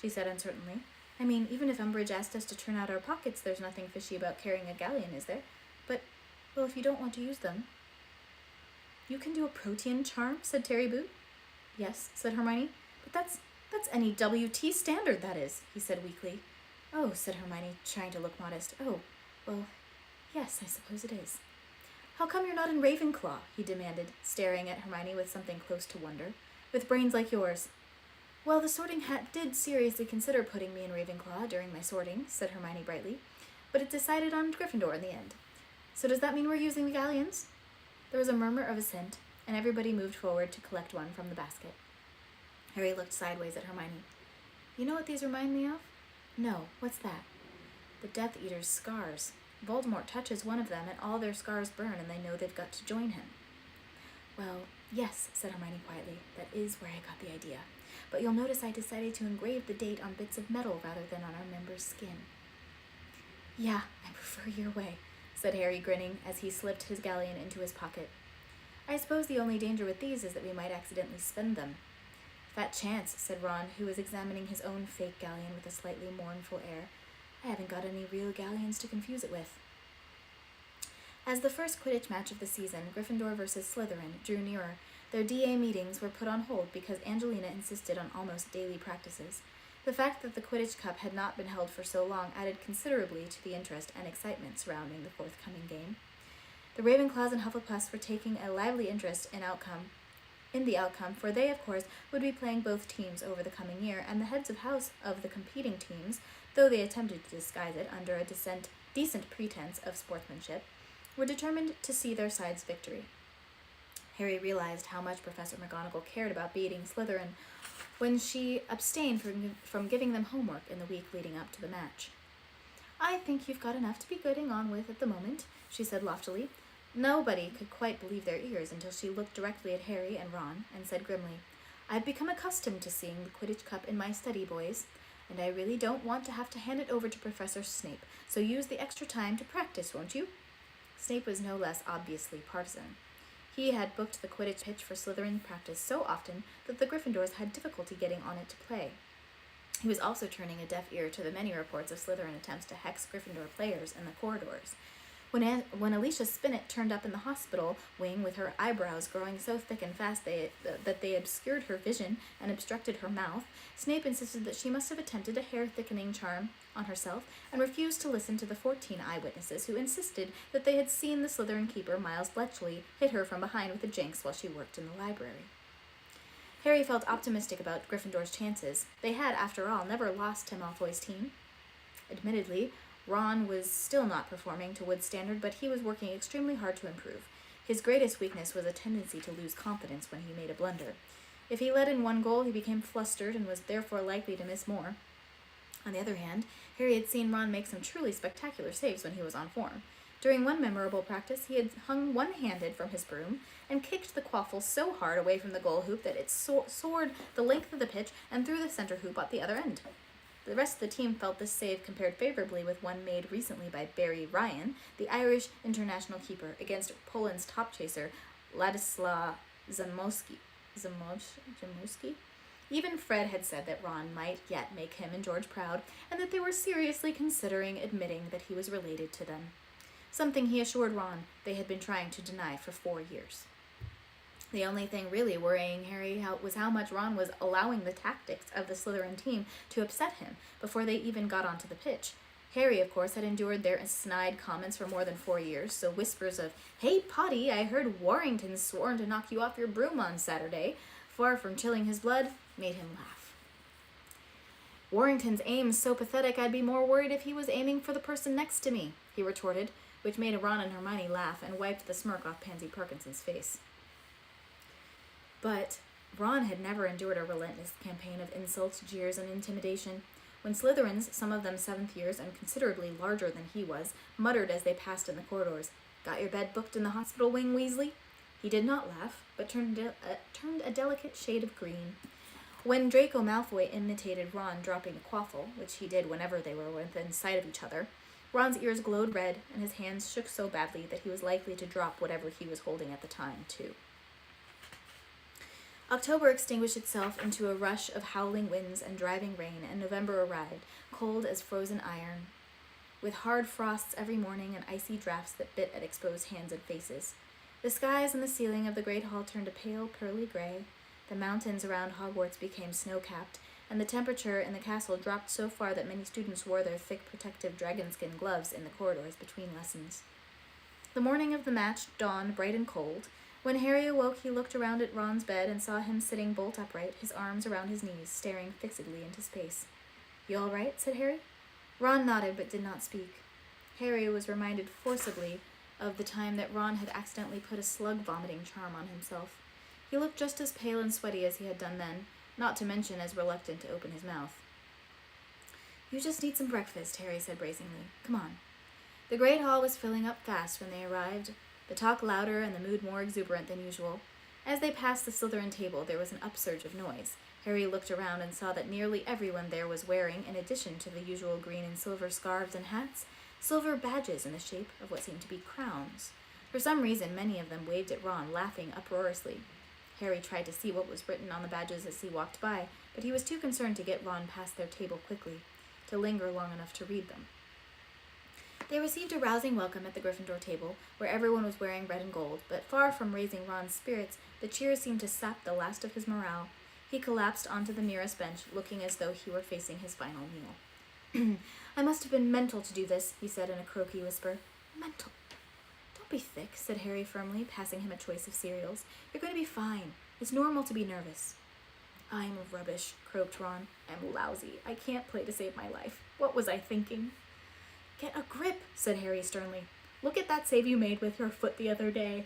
she said uncertainly. "I mean, even if Umbridge asked us to turn out our pockets, there's nothing fishy about carrying a galleon, is there? But, well, if you don't want to use them..." "You can do a protean charm?" said Terry Boot. "Yes," said Hermione, "but that's any WT standard, that is," he said weakly. "Oh," said Hermione, trying to look modest. "Oh, well, yes, I suppose it is." "How come you're not in Ravenclaw?" he demanded, staring at Hermione with something close to wonder. "With brains like yours." "Well, the Sorting Hat did seriously consider putting me in Ravenclaw during my sorting," said Hermione brightly, "but it decided on Gryffindor in the end. So does that mean we're using the galleons?" There was a murmur of assent, and everybody moved forward to collect one from the basket. Harry looked sideways at Hermione. "You know what these remind me of?" "No, what's that?" "The Death Eater's scars. Voldemort touches one of them, and all their scars burn, and they know they've got to join him." "Well, yes," said Hermione quietly. "That is where I got the idea. But you'll notice I decided to engrave the date on bits of metal rather than on our members' skin." "Yeah, I prefer your way," said Harry, grinning as he slipped his galleon into his pocket. "I suppose the only danger with these is that we might accidentally spend them." "Fat chance," said Ron, who was examining his own fake galleon with a slightly mournful air. "I haven't got any real galleons to confuse it with." As the first Quidditch match of the season, Gryffindor versus Slytherin, drew nearer, their DA meetings were put on hold because Angelina insisted on almost daily practices. The fact that the Quidditch Cup had not been held for so long added considerably to the interest and excitement surrounding the forthcoming game. The Ravenclaws and Hufflepuffs were taking a lively interest in the outcome, for they, of course, would be playing both teams over the coming year, and the heads of house of the competing teams, though they attempted to disguise it under a decent pretense of sportsmanship, were determined to see their side's victory. Harry realized how much Professor McGonagall cared about beating Slytherin when she abstained from giving them homework in the week leading up to the match. "I think you've got enough to be getting on with at the moment," she said loftily. Nobody could quite believe their ears until she looked directly at Harry and Ron and said grimly, "I've become accustomed to seeing the Quidditch Cup in my study, boys, and I really don't want to have to hand it over to Professor Snape, so use the extra time to practice, won't you?" Snape was no less obviously partisan. He had booked the Quidditch pitch for Slytherin practice so often that the Gryffindors had difficulty getting on it to play. He was also turning a deaf ear to the many reports of Slytherin attempts to hex Gryffindor players in the corridors. When Alicia Spinnet turned up in the hospital wing with her eyebrows growing so thick and fast that they obscured her vision and obstructed her mouth, Snape insisted that she must have attempted a hair-thickening charm on herself and refused to listen to the 14 eyewitnesses who insisted that they had seen the Slytherin keeper, Miles Bletchley, hit her from behind with a jinx while she worked in the library. Harry felt optimistic about Gryffindor's chances. They had, after all, never lost to Malfoy's team. Admittedly, Ron was still not performing to Wood's standard, but he was working extremely hard to improve. His greatest weakness was a tendency to lose confidence when he made a blunder. If he let in one goal, he became flustered and was therefore likely to miss more. On the other hand, Harry had seen Ron make some truly spectacular saves when he was on form. During one memorable practice, he had hung one-handed from his broom and kicked the quaffle so hard away from the goal hoop that it soared the length of the pitch and through the center hoop at the other end. The rest of the team felt this save compared favorably with one made recently by Barry Ryan, the Irish international keeper, against Poland's top chaser, Ladisław Zamoyski. Even Fred had said that Ron might yet make him and George proud, and that they were seriously considering admitting that he was related to them. Something he assured Ron they had been trying to deny for 4 years. The only thing really worrying Harry was how much Ron was allowing the tactics of the Slytherin team to upset him before they even got onto the pitch. Harry, of course, had endured their snide comments for more than 4 years, so whispers of, "Hey, Potty, I heard Warrington's sworn to knock you off your broom on Saturday," far from chilling his blood, made him laugh. "Warrington's aim's so pathetic I'd be more worried if he was aiming for the person next to me," he retorted, which made Ron and Hermione laugh and wiped the smirk off Pansy Parkinson's face. But Ron had never endured a relentless campaign of insults, jeers, and intimidation. When Slytherins, some of them 7th years and considerably larger than he was, muttered as they passed in the corridors, "Got your bed booked in the hospital wing, Weasley?" he did not laugh, but turned a delicate shade of green. When Draco Malfoy imitated Ron dropping a quaffle, which he did whenever they were within sight of each other, Ron's ears glowed red and his hands shook so badly that he was likely to drop whatever he was holding at the time, too. October extinguished itself into a rush of howling winds and driving rain, and November arrived, cold as frozen iron, with hard frosts every morning and icy drafts that bit at exposed hands and faces. The skies and the ceiling of the great hall turned a pale, pearly gray, the mountains around Hogwarts became snow-capped, and the temperature in the castle dropped so far that many students wore their thick protective dragon-skin gloves in the corridors between lessons. The morning of the match dawned bright and cold. When Harry awoke, he looked around at Ron's bed and saw him sitting bolt upright, his arms around his knees, staring fixedly into space. "You all right?" said Harry. Ron nodded but did not speak. Harry was reminded forcibly of the time that Ron had accidentally put a slug-vomiting charm on himself. He looked just as pale and sweaty as he had done then, not to mention as reluctant to open his mouth. "You just need some breakfast," Harry said bracingly. "Come on." The great hall was filling up fast when they arrived, the talk louder and the mood more exuberant than usual. As they passed the Slytherin table, there was an upsurge of noise. Harry looked around and saw that nearly everyone there was wearing, in addition to the usual green and silver scarves and hats, silver badges in the shape of what seemed to be crowns. For some reason, many of them waved at Ron, laughing uproariously. Harry tried to see what was written on the badges as he walked by, but he was too concerned to get Ron past their table quickly, to linger long enough to read them. They received a rousing welcome at the Gryffindor table, where everyone was wearing red and gold, but far from raising Ron's spirits, the cheers seemed to sap the last of his morale. He collapsed onto the nearest bench, looking as though he were facing his final meal. "I must have been mental to do this," he said in a croaky whisper. "Mental? Don't be thick," said Harry firmly, passing him a choice of cereals. "You're going to be fine. It's normal to be nervous." "I'm rubbish," croaked Ron. "I'm lousy. I can't play to save my life. What was I thinking?" "Get a grip," said Harry sternly. "Look at that save you made with your foot the other day."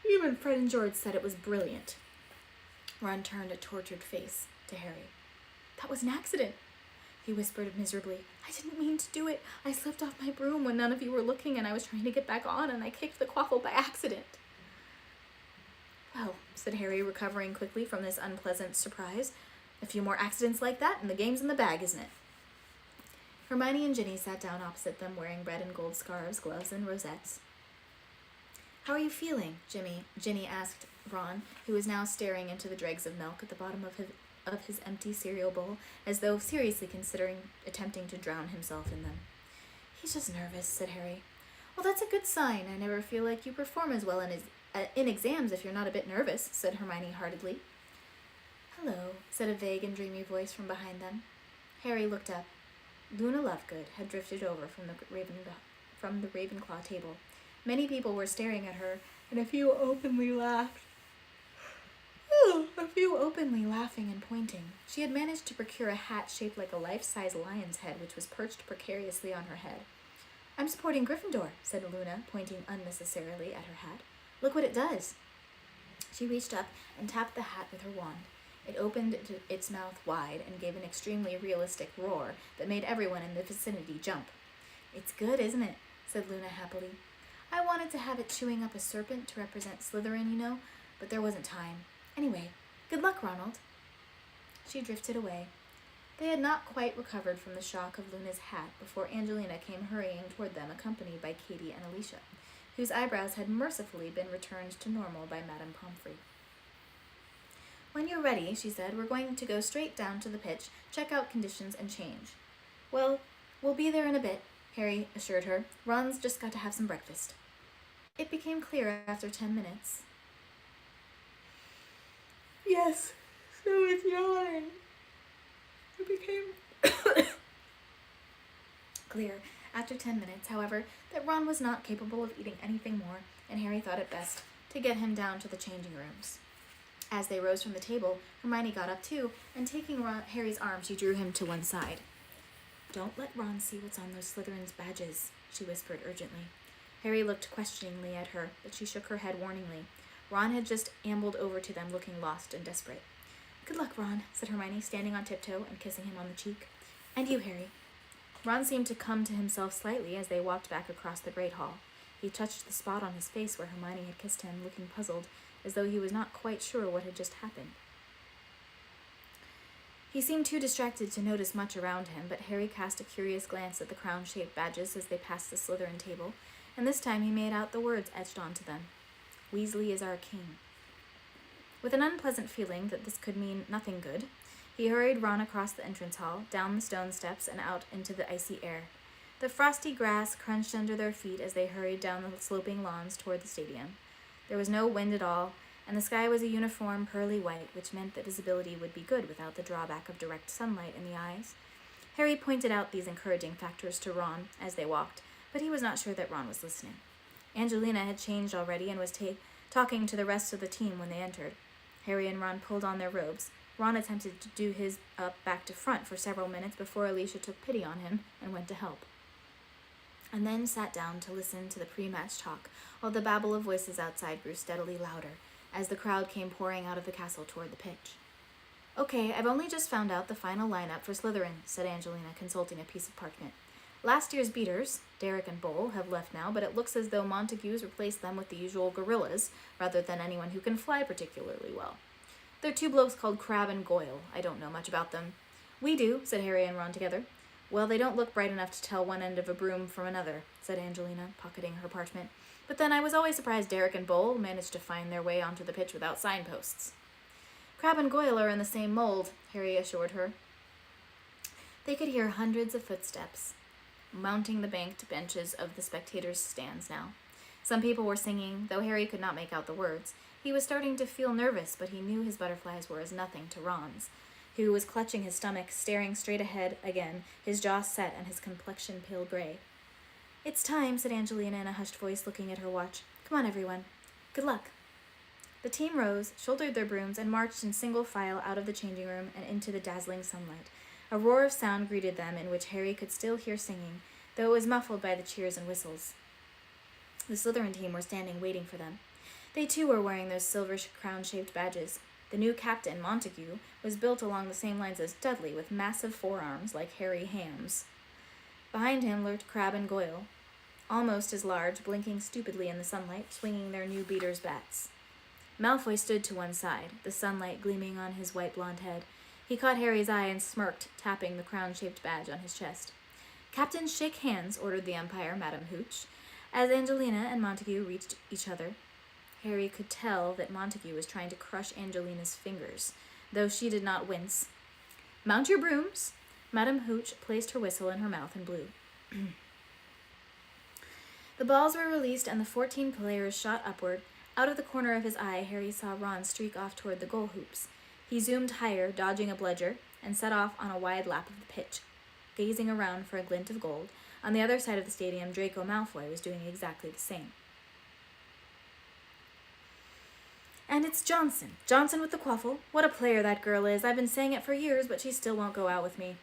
Even Fred and George said it was brilliant. Ron turned a tortured face to Harry. "That was an accident," he whispered miserably. "I didn't mean to do it. I slipped off my broom when none of you were looking, and I was trying to get back on, and I kicked the quaffle by accident." "Well," said Harry, recovering quickly from this unpleasant surprise, "a few more accidents like that, and the game's in the bag, isn't it?" Hermione and Ginny sat down opposite them, wearing red and gold scarves, gloves, and rosettes. "How are you feeling?" Ginny asked Ron, who was now staring into the dregs of milk at the bottom of his empty cereal bowl, as though seriously considering attempting to drown himself in them. "He's just nervous," said Harry. "Well, that's a good sign. I never feel like you perform as well in exams if you're not a bit nervous," said Hermione heartedly. "Hello," said a vague and dreamy voice from behind them. Harry looked up. Luna Lovegood had drifted over from the Ravenclaw table. Many people were staring at her, and a few openly laughing and pointing. She had managed to procure a hat shaped like a life-size lion's head, which was perched precariously on her head. "I'm supporting Gryffindor," said Luna, pointing unnecessarily at her hat. "Look what it does." She reached up and tapped the hat with her wand. It opened its mouth wide and gave an extremely realistic roar that made everyone in the vicinity jump. "It's good, isn't it?" said Luna happily. "I wanted to have it chewing up a serpent to represent Slytherin, you know, but there wasn't time. Anyway, good luck, Ronald." She drifted away. They had not quite recovered from the shock of Luna's hat before Angelina came hurrying toward them, accompanied by Katie and Alicia, whose eyebrows had mercifully been returned to normal by Madame Pomfrey. "When you're ready," she said, "we're going to go straight down to the pitch, check out conditions, and change." "Well, we'll be there in a bit," Harry assured her. "Ron's just got to have some breakfast." It became clear after 10 minutes. "Yes, so it's yawning." It became clear after 10 minutes, however, that Ron was not capable of eating anything more, and Harry thought it best to get him down to the changing rooms. As they rose from the table, Hermione got up too, and taking Harry's arm, she drew him to one side. "Don't let Ron see what's on those Slytherin's badges," she whispered urgently. Harry looked questioningly at her, but she shook her head warningly. Ron had just ambled over to them, looking lost and desperate. "Good luck, Ron," said Hermione, standing on tiptoe and kissing him on the cheek. "And you, Harry." Ron seemed to come to himself slightly as they walked back across the Great Hall. He touched the spot on his face where Hermione had kissed him, looking puzzled, as though he was not quite sure what had just happened. He seemed too distracted to notice much around him, but Harry cast a curious glance at the crown-shaped badges as they passed the Slytherin table, and this time he made out the words etched onto them. "Weasley is our king." With an unpleasant feeling that this could mean nothing good, he hurried Ron across the entrance hall, down the stone steps, and out into the icy air. The frosty grass crunched under their feet as they hurried down the sloping lawns toward the stadium. There was no wind at all, and the sky was a uniform pearly white, which meant that visibility would be good without the drawback of direct sunlight in the eyes. Harry pointed out these encouraging factors to Ron as they walked, but he was not sure that Ron was listening. Angelina had changed already and was talking to the rest of the team when they entered. Harry and Ron pulled on their robes. Ron attempted to do his up back to front for several minutes before Alicia took pity on him and went to help, and then sat down to listen to the pre-match talk, while the babble of voices outside grew steadily louder as the crowd came pouring out of the castle toward the pitch. "Okay, I've only just found out the final lineup for Slytherin," said Angelina, consulting a piece of parchment. "Last year's beaters, Derek and Bull, have left now, but it looks as though Montague's replaced them with the usual gorillas, rather than anyone who can fly particularly well. They're two blokes called Crabbe and Goyle. I don't know much about them." "We do," said Harry and Ron together. "Well, they don't look bright enough to tell one end of a broom from another," said Angelina, pocketing her parchment. "But then I was always surprised Derek and Bull managed to find their way onto the pitch without signposts." "Crabbe and Goyle are in the same mold," Harry assured her. They could hear hundreds of footsteps mounting the banked benches of the spectators' stands now. Some people were singing, though Harry could not make out the words. He was starting to feel nervous, but he knew his butterflies were as nothing to Ron's, who was clutching his stomach, staring straight ahead again, his jaw set and his complexion pale gray. "It's time," said Angelina in a hushed voice, looking at her watch. "Come on, everyone. Good luck." The team rose, shouldered their brooms, and marched in single file out of the changing room and into the dazzling sunlight. A roar of sound greeted them, in which Harry could still hear singing, though it was muffled by the cheers and whistles. The Slytherin team were standing waiting for them. They too were wearing those silver crown-shaped badges. The new captain, Montague, was built along the same lines as Dudley, with massive forearms like hairy hams. Behind him lurked Crabbe and Goyle, almost as large, blinking stupidly in the sunlight, swinging their new beaters' bats. Malfoy stood to one side, the sunlight gleaming on his white blonde head. He caught Harry's eye and smirked, tapping the crown-shaped badge on his chest. "Captains, shake hands," ordered the umpire, Madame Hooch, as Angelina and Montague reached each other. Harry could tell that Montague was trying to crush Angelina's fingers, though she did not wince. "Mount your brooms." Madame Hooch placed her whistle in her mouth and blew. The balls were released and the 14 players shot upward. Out of the corner of his eye, Harry saw Ron streak off toward the goal hoops. He zoomed higher, dodging a bludger, and set off on a wide lap of the pitch, gazing around for a glint of gold. On the other side of the stadium, Draco Malfoy was doing exactly the same. "And it's Johnson. Johnson with the quaffle. What a player that girl is. I've been saying it for years, but she still won't go out with me."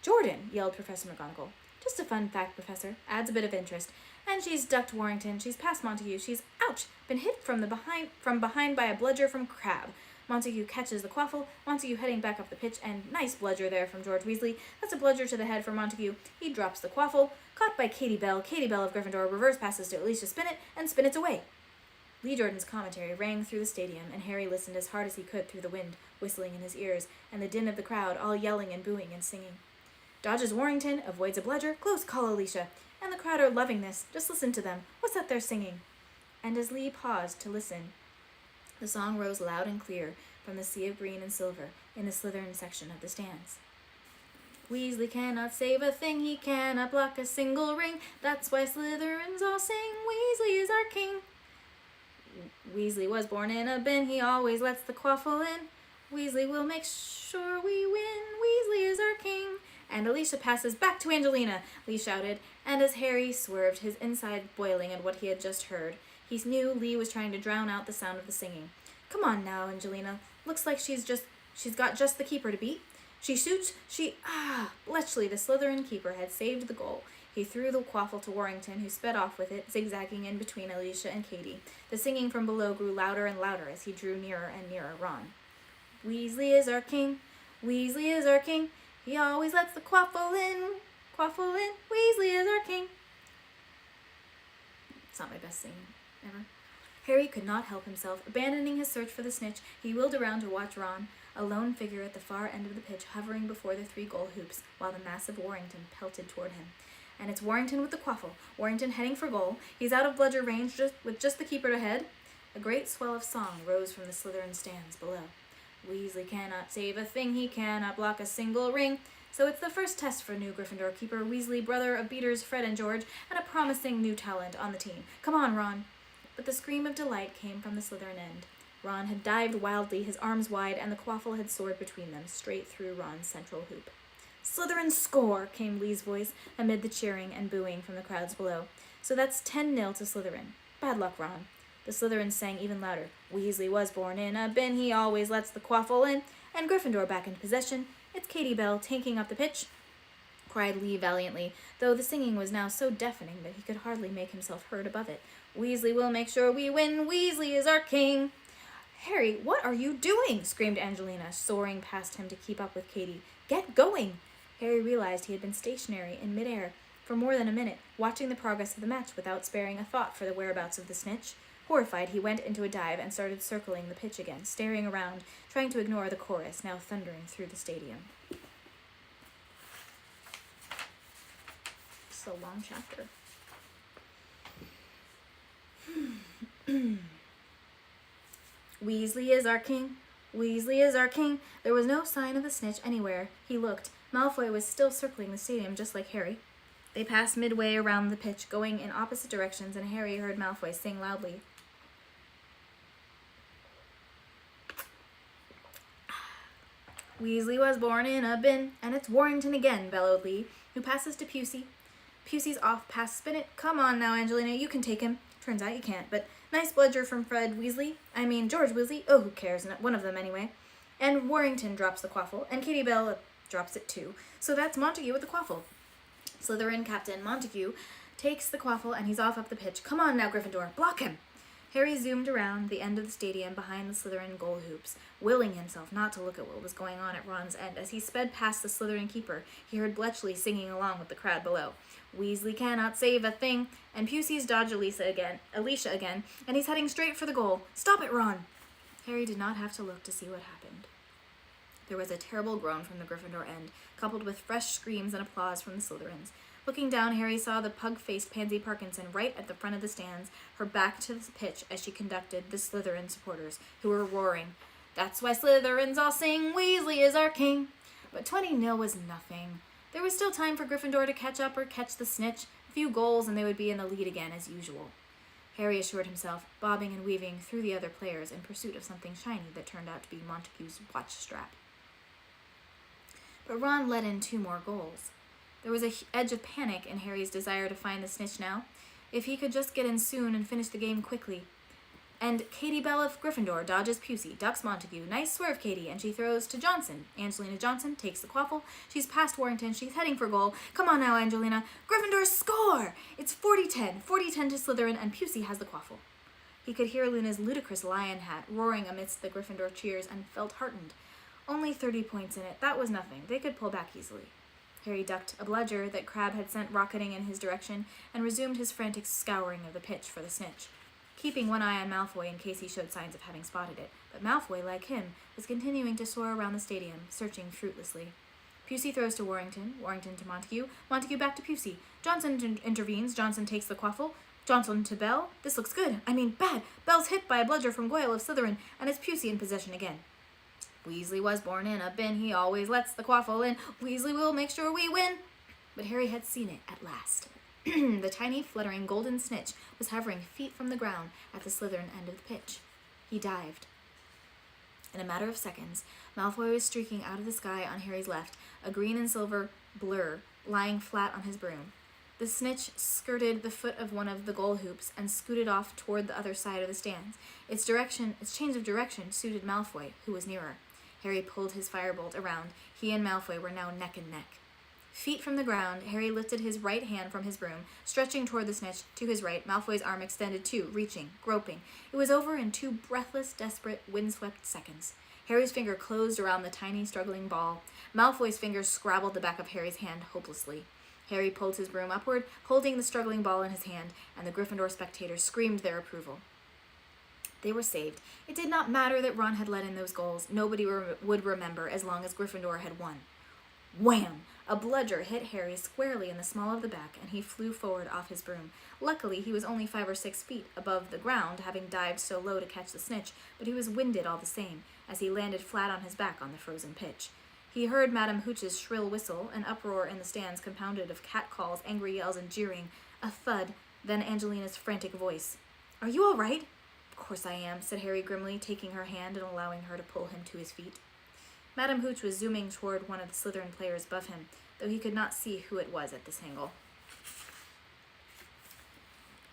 "Jordan," yelled Professor McGonagall. "Just a fun fact, Professor. Adds a bit of interest. And she's ducked Warrington. She's past Montague. She's, ouch, been hit from behind by a bludger from Crabbe. Montague catches the quaffle. Montague heading back up the pitch, and nice bludger there from George Weasley. That's a bludger to the head for Montague. He drops the quaffle. Caught by Katie Bell. Katie Bell of Gryffindor reverse passes to Alicia Spinnet, and Spinnet's away." Lee Jordan's commentary rang through the stadium, and Harry listened as hard as he could through the wind, whistling in his ears, and the din of the crowd, all yelling and booing and singing. "Dodges Warrington, avoids a bludger, close call, Alicia. And the crowd are loving this. Just listen to them. What's that they're singing?" And as Lee paused to listen, the song rose loud and clear from the sea of green and silver in the Slytherin section of the stands. "Weasley cannot save a thing, he cannot block a single ring. That's why Slytherins all sing, Weasley is our king. Weasley was born in a bin, he always lets the quaffle in. Weasley will make sure we win, Weasley is our king." And Alicia passes back to Angelina, Lee shouted, and as Harry swerved, his inside boiling at what he had just heard, he knew Lee was trying to drown out the sound of the singing. "Come on now, Angelina. Looks like she's got just the keeper to beat. She shoots, Bletchley, the Slytherin keeper, had saved the goal. He threw the quaffle to Warrington, who sped off with it, zigzagging in between Alicia and Katie. The singing from below grew louder and louder as he drew nearer and nearer Ron. "Weasley is our king, Weasley is our king. He always lets the quaffle in, Weasley is our king." It's not my best singing ever. Harry could not help himself. Abandoning his search for the snitch, he wheeled around to watch Ron, a lone figure at the far end of the pitch, hovering before the 3 goal hoops, while the massive Warrington pelted toward him. And it's Warrington with the quaffle. Warrington heading for goal. He's out of bludger range with just the keeper ahead. A great swell of song rose from the Slytherin stands below. "Weasley cannot save a thing, he cannot block a single ring." So it's the first test for new Gryffindor keeper Weasley, brother of beaters Fred and George, and a promising new talent on the team. "Come on, Ron." But the scream of delight came from the Slytherin end. Ron had dived wildly, his arms wide, and the quaffle had soared between them, straight through Ron's central hoop. "Slytherin score!" came Lee's voice amid the cheering and booing from the crowds below. "So that's 10-0 to Slytherin. Bad luck, Ron." The Slytherins sang even louder. "Weasley was born in a bin, he always lets the quaffle in." And Gryffindor back in possession. "It's Katie Bell tanking up the pitch," cried Lee valiantly, though the singing was now so deafening that he could hardly make himself heard above it. "Weasley will make sure we win, Weasley is our king." "Harry, what are you doing?" screamed Angelina, soaring past him to keep up with Katie. "Get going!" Harry realized he had been stationary in midair for more than a minute, watching the progress of the match without sparing a thought for the whereabouts of the snitch. Horrified, he went into a dive and started circling the pitch again, staring around, trying to ignore the chorus now thundering through the stadium. It's a long chapter. "Weasley is our king, Weasley is our king." There was no sign of the snitch anywhere. He looked. Malfoy was still circling the stadium just like Harry. They passed midway around the pitch, going in opposite directions, and Harry heard Malfoy sing loudly. "Weasley was born in a bin, and it's Warrington again," bellowed Lee, who passes to Pusey. Pusey's off past Spinnet. "Come on now, Angelina, you can take him." Turns out you can't, but nice bludger from George Weasley. Oh, who cares? One of them anyway. And Warrington drops the quaffle, and Katie Bell drops it too. So that's Montague with the quaffle. Slytherin captain Montague takes the quaffle, and he's off up the pitch. "Come on now, Gryffindor, block him." Harry zoomed around the end of the stadium behind the Slytherin goal hoops, willing himself not to look at what was going on at Ron's end. As he sped past the Slytherin keeper, he heard Bletchley singing along with the crowd below. Weasley cannot save a thing, and Pusey's dodged Alicia again, and he's heading straight for the goal. Stop it, Ron! Harry did not have to look to see what happened. There was a terrible groan from the Gryffindor end, coupled with fresh screams and applause from the Slytherins. Looking down, Harry saw the pug-faced Pansy Parkinson right at the front of the stands, her back to the pitch as she conducted the Slytherin supporters, who were roaring, "That's why Slytherins all sing, Weasley is our king!" But 20-0 was nothing. There was still time for Gryffindor to catch up or catch the snitch, a few goals and they would be in the lead again as usual. Harry assured himself, bobbing and weaving through the other players in pursuit of something shiny that turned out to be Montague's watch strap. But Ron let in 2 more goals. There was an edge of panic in Harry's desire to find the snitch now. If he could just get in soon and finish the game quickly. And Katie Bell of Gryffindor dodges Pusey, ducks Montague. Nice swerve, Katie, and she throws to Johnson. Angelina Johnson takes the quaffle. She's past Warrington. She's heading for goal. Come on now, Angelina. Gryffindor score! It's 40-10. 40-10 to Slytherin, and Pusey has the quaffle. He could hear Luna's ludicrous lion hat roaring amidst the Gryffindor cheers and felt heartened. Only 30 points in it. That was nothing. They could pull back easily. Harry ducked a bludger that Crabbe had sent rocketing in his direction and resumed his frantic scouring of the pitch for the snitch, keeping one eye on Malfoy in case he showed signs of having spotted it. But Malfoy, like him, was continuing to soar around the stadium, searching fruitlessly. Pusey throws to Warrington, Warrington to Montague, Montague back to Pusey. Johnson intervenes, Johnson takes the quaffle, Johnson to Bell. This looks good. I mean, bad. Bell's hit by a bludger from Goyle of Slytherin, and it's Pusey in possession again. Weasley was born in a bin, he always lets the quaffle in. Weasley will make sure we win. But Harry had seen it at last. The tiny, fluttering golden snitch was hovering feet from the ground at the Slytherin end of the pitch. He dived. In a matter of seconds, Malfoy was streaking out of the sky on Harry's left, a green and silver blur lying flat on his broom. The snitch skirted the foot of one of the goal hoops and scooted off toward the other side of the stands. Its change of direction suited Malfoy, who was nearer. Harry pulled his firebolt around. He and Malfoy were now neck and neck. Feet from the ground, Harry lifted his right hand from his broom, stretching toward the snitch. To his right, Malfoy's arm extended too, reaching, groping. It was over in 2 breathless, desperate, windswept seconds. Harry's finger closed around the tiny, struggling ball. Malfoy's fingers scrabbled the back of Harry's hand hopelessly. Harry pulled his broom upward, holding the struggling ball in his hand, and the Gryffindor spectators screamed their approval. They were saved. It did not matter that Ron had let in those goals. Nobody would remember as long as Gryffindor had won. Wham! A bludger hit Harry squarely in the small of the back, and he flew forward off his broom. Luckily, he was only 5 or 6 feet above the ground, having dived so low to catch the snitch, but he was winded all the same, as he landed flat on his back on the frozen pitch. He heard Madame Hooch's shrill whistle, an uproar in the stands compounded of catcalls, angry yells, and jeering, a thud, then Angelina's frantic voice. "Are you all right?" "Of course I am," said Harry grimly, taking her hand and allowing her to pull him to his feet. Madame Hooch was zooming toward one of the Slytherin players above him, though he could not see who it was at this angle.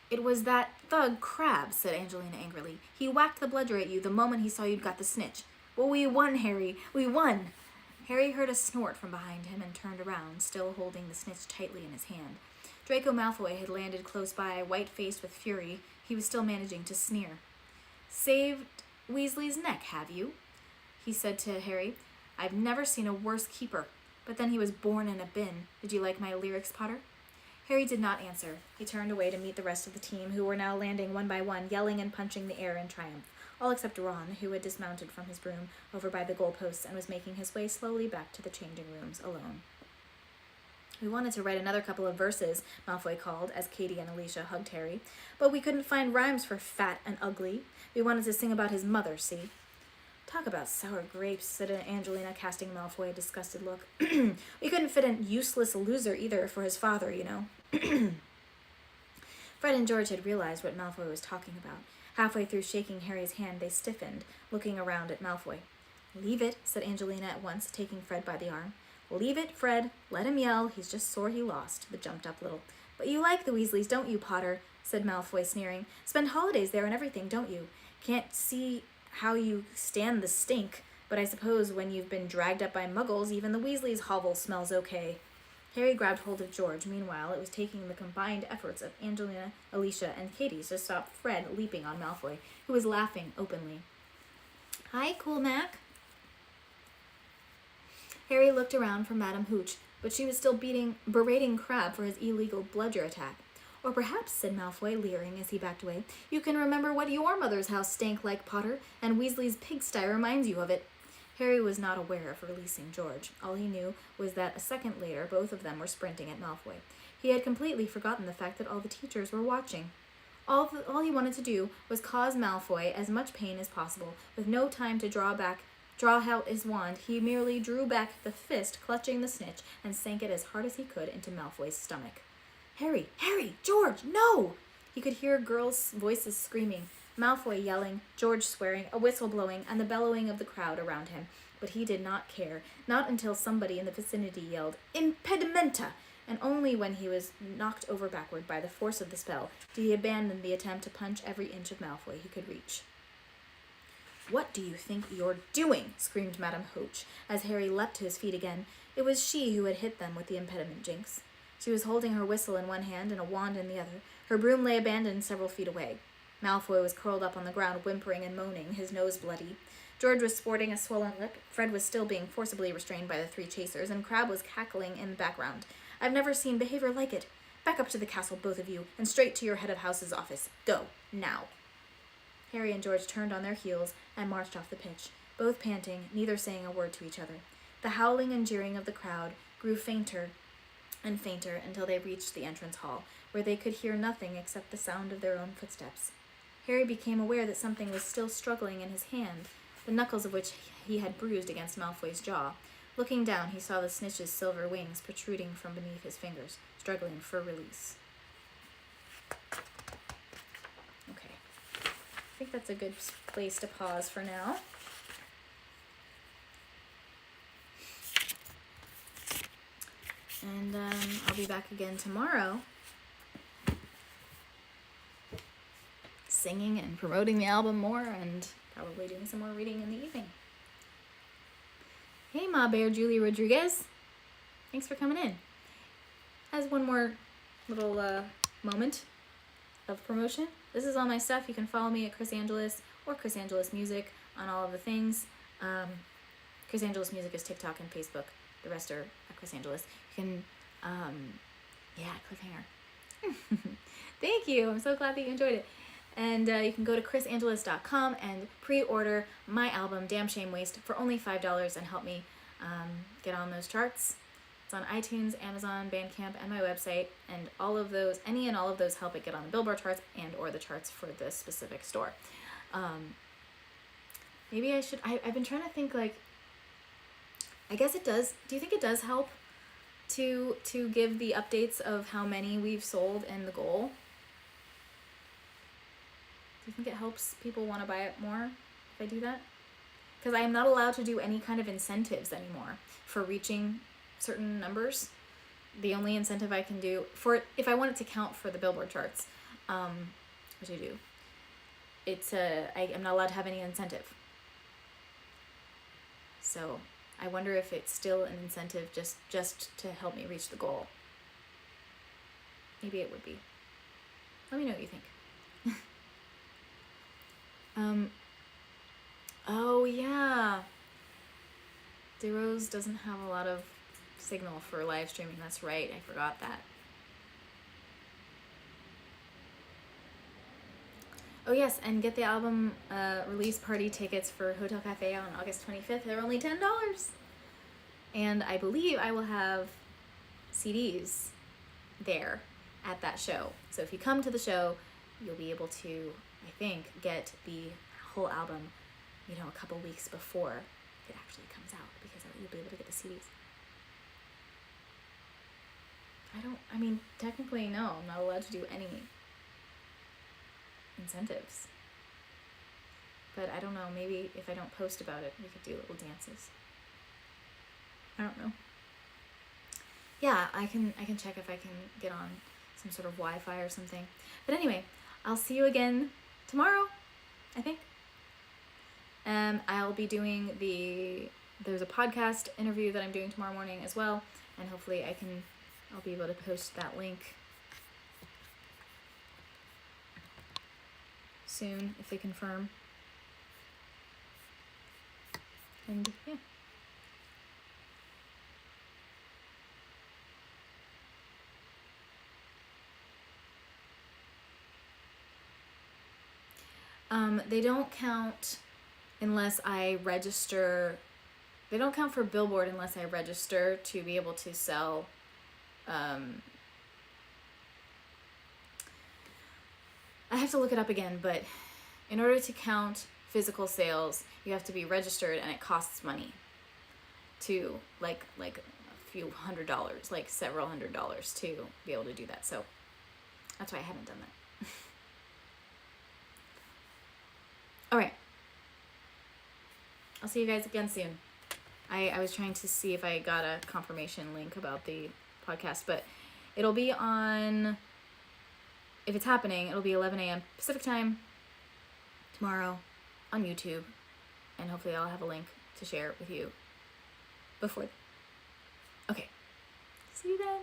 "It was that thug Crabbe," said Angelina angrily. "He whacked the bludger at you the moment he saw you'd got the snitch." "Well, we won, Harry. We won." Harry heard a snort from behind him and turned around, still holding the snitch tightly in his hand. Draco Malfoy had landed close by, white-faced with fury. He was still managing to sneer. "Saved Weasley's neck, have you?" he said to Harry. "I've never seen a worse keeper. But then he was born in a bin. Did you like my lyrics, Potter?" Harry did not answer. He turned away to meet the rest of the team, who were now landing one by one, yelling and punching the air in triumph. All except Ron, who had dismounted from his broom over by the goalposts and was making his way slowly back to the changing rooms alone. "We wanted to write another couple of verses," Malfoy called, as Katie and Alicia hugged Harry, "but we couldn't find rhymes for fat and ugly. We wanted to sing about his mother, see?" "Talk about sour grapes," said Angelina, casting Malfoy a disgusted look. "We couldn't fit a useless loser either for his father, you know." Fred and George had realized what Malfoy was talking about. Halfway through shaking Harry's hand, they stiffened, looking around at Malfoy. "Leave it," said Angelina at once, taking Fred by the arm. "Leave it, Fred. Let him yell. He's just sore he lost," the jumped-up little. "But you like the Weasleys, don't you, Potter?" said Malfoy, sneering. "Spend holidays there and everything, don't you? Can't see how you stand the stink, but I suppose when you've been dragged up by muggles, even the Weasleys' hovel smells okay." Harry grabbed hold of George. Meanwhile, it was taking the combined efforts of Angelina, Alicia, and Katie to stop Fred leaping on Malfoy, who was laughing openly. Hi, Cool Mac. Harry looked around for Madame Hooch, but she was still berating Crabbe for his illegal bludger attack. Or perhaps, said Malfoy, leering as he backed away, you can remember what your mother's house stank like, Potter, and Weasley's pigsty reminds you of it. Harry was not aware of releasing George. All he knew was that a second later, both of them were sprinting at Malfoy. He had completely forgotten the fact that all the teachers were watching. All he wanted to do was cause Malfoy as much pain as possible. With no time to draw out his wand, he merely drew back the fist clutching the snitch and sank it as hard as he could into Malfoy's stomach. Harry! Harry! George! No! He could hear girls' voices screaming, Malfoy yelling, George swearing, a whistle blowing, and the bellowing of the crowd around him. But he did not care, not until somebody in the vicinity yelled, Impedimenta! And only when he was knocked over backward by the force of the spell did he abandon the attempt to punch every inch of Malfoy he could reach. What do you think you're doing? Screamed Madame Hooch, as Harry leapt to his feet again. It was she who had hit them with the impediment jinx. She was holding her whistle in one hand and a wand in the other. Her broom lay abandoned several feet away. Malfoy was curled up on the ground, whimpering and moaning, his nose bloody. George was sporting a swollen lip, Fred was still being forcibly restrained by the three chasers, and Crabbe was cackling in the background. I've never seen behavior like it. Back up to the castle, both of you, and straight to your head of house's office. Go, now. Harry and George turned on their heels and marched off the pitch, both panting, neither saying a word to each other. The howling and jeering of the crowd grew fainter and fainter until they reached the entrance hall, where they could hear nothing except the sound of their own footsteps. Harry became aware that something was still struggling in his hand, the knuckles of which he had bruised against Malfoy's jaw. Looking down, he saw the snitch's silver wings protruding from beneath his fingers, struggling for release. Okay. I think that's a good place to pause for now. And I'll be back again tomorrow, singing and promoting the album more, and probably doing some more reading in the evening. Hey, Ma Bear Julie Rodriguez. Thanks for coming in. As one more little moment of promotion, this is all my stuff. You can follow me at Chris Angelus or Chris Angelus Music on all of the things. Chris Angelus Music is TikTok and Facebook. The rest are at Chris Angelus. You can, cliffhanger. Thank you. I'm so glad that you enjoyed it. And you can go to chrisangelus.com and pre-order my album, Damn Shame Waste, for only $5 and help me get on those charts. It's on iTunes, Amazon, Bandcamp, and my website. And all of those, any and all of those help it get on the Billboard charts and or the charts for this specific store. Maybe I should, I've been trying to think, like, I guess it does. Do you think it does help to give the updates of how many we've sold and the goal? Do you think it helps people want to buy it more if I do that? Because I am not allowed to do any kind of incentives anymore for reaching certain numbers. The only incentive I can do for, if I want it to count for the Billboard charts, which I do, it's I'm not allowed to have any incentive. So I wonder if it's still an incentive just to help me reach the goal. Maybe it would be. Let me know what you think. Oh yeah. DeRose doesn't have a lot of signal for live streaming. That's right. I forgot that. Oh yes, and get the album release party tickets for Hotel Cafe on August 25th. They're only $10. And I believe I will have CDs there at that show. So if you come to the show, you'll be able to, I think, get the whole album, a couple weeks before it actually comes out, because you'll be able to get the CDs. Technically, no, I'm not allowed to do any incentives. But I don't know, maybe if I don't post about it, we could do little dances. I don't know. Yeah, I can check if I can get on some sort of Wi-Fi or something. But anyway, I'll see you again tomorrow, I think. I'll be doing there's a podcast interview that I'm doing tomorrow morning as well, and hopefully I can I'll be able to post that link soon if they confirm. And yeah. They don't count unless I register. They don't count for Billboard unless I register to be able to sell. I have to look it up again, but in order to count physical sales, you have to be registered, and it costs money to like a few $100s, like several $100s to be able to do that. So that's why I haven't done that. All right. I'll see you guys again soon. I was trying to see if I got a confirmation link about the podcast, but it'll be on, if it's happening, it'll be 11 a.m. Pacific time tomorrow on YouTube, and hopefully I'll have a link to share with you before. Okay. See you then.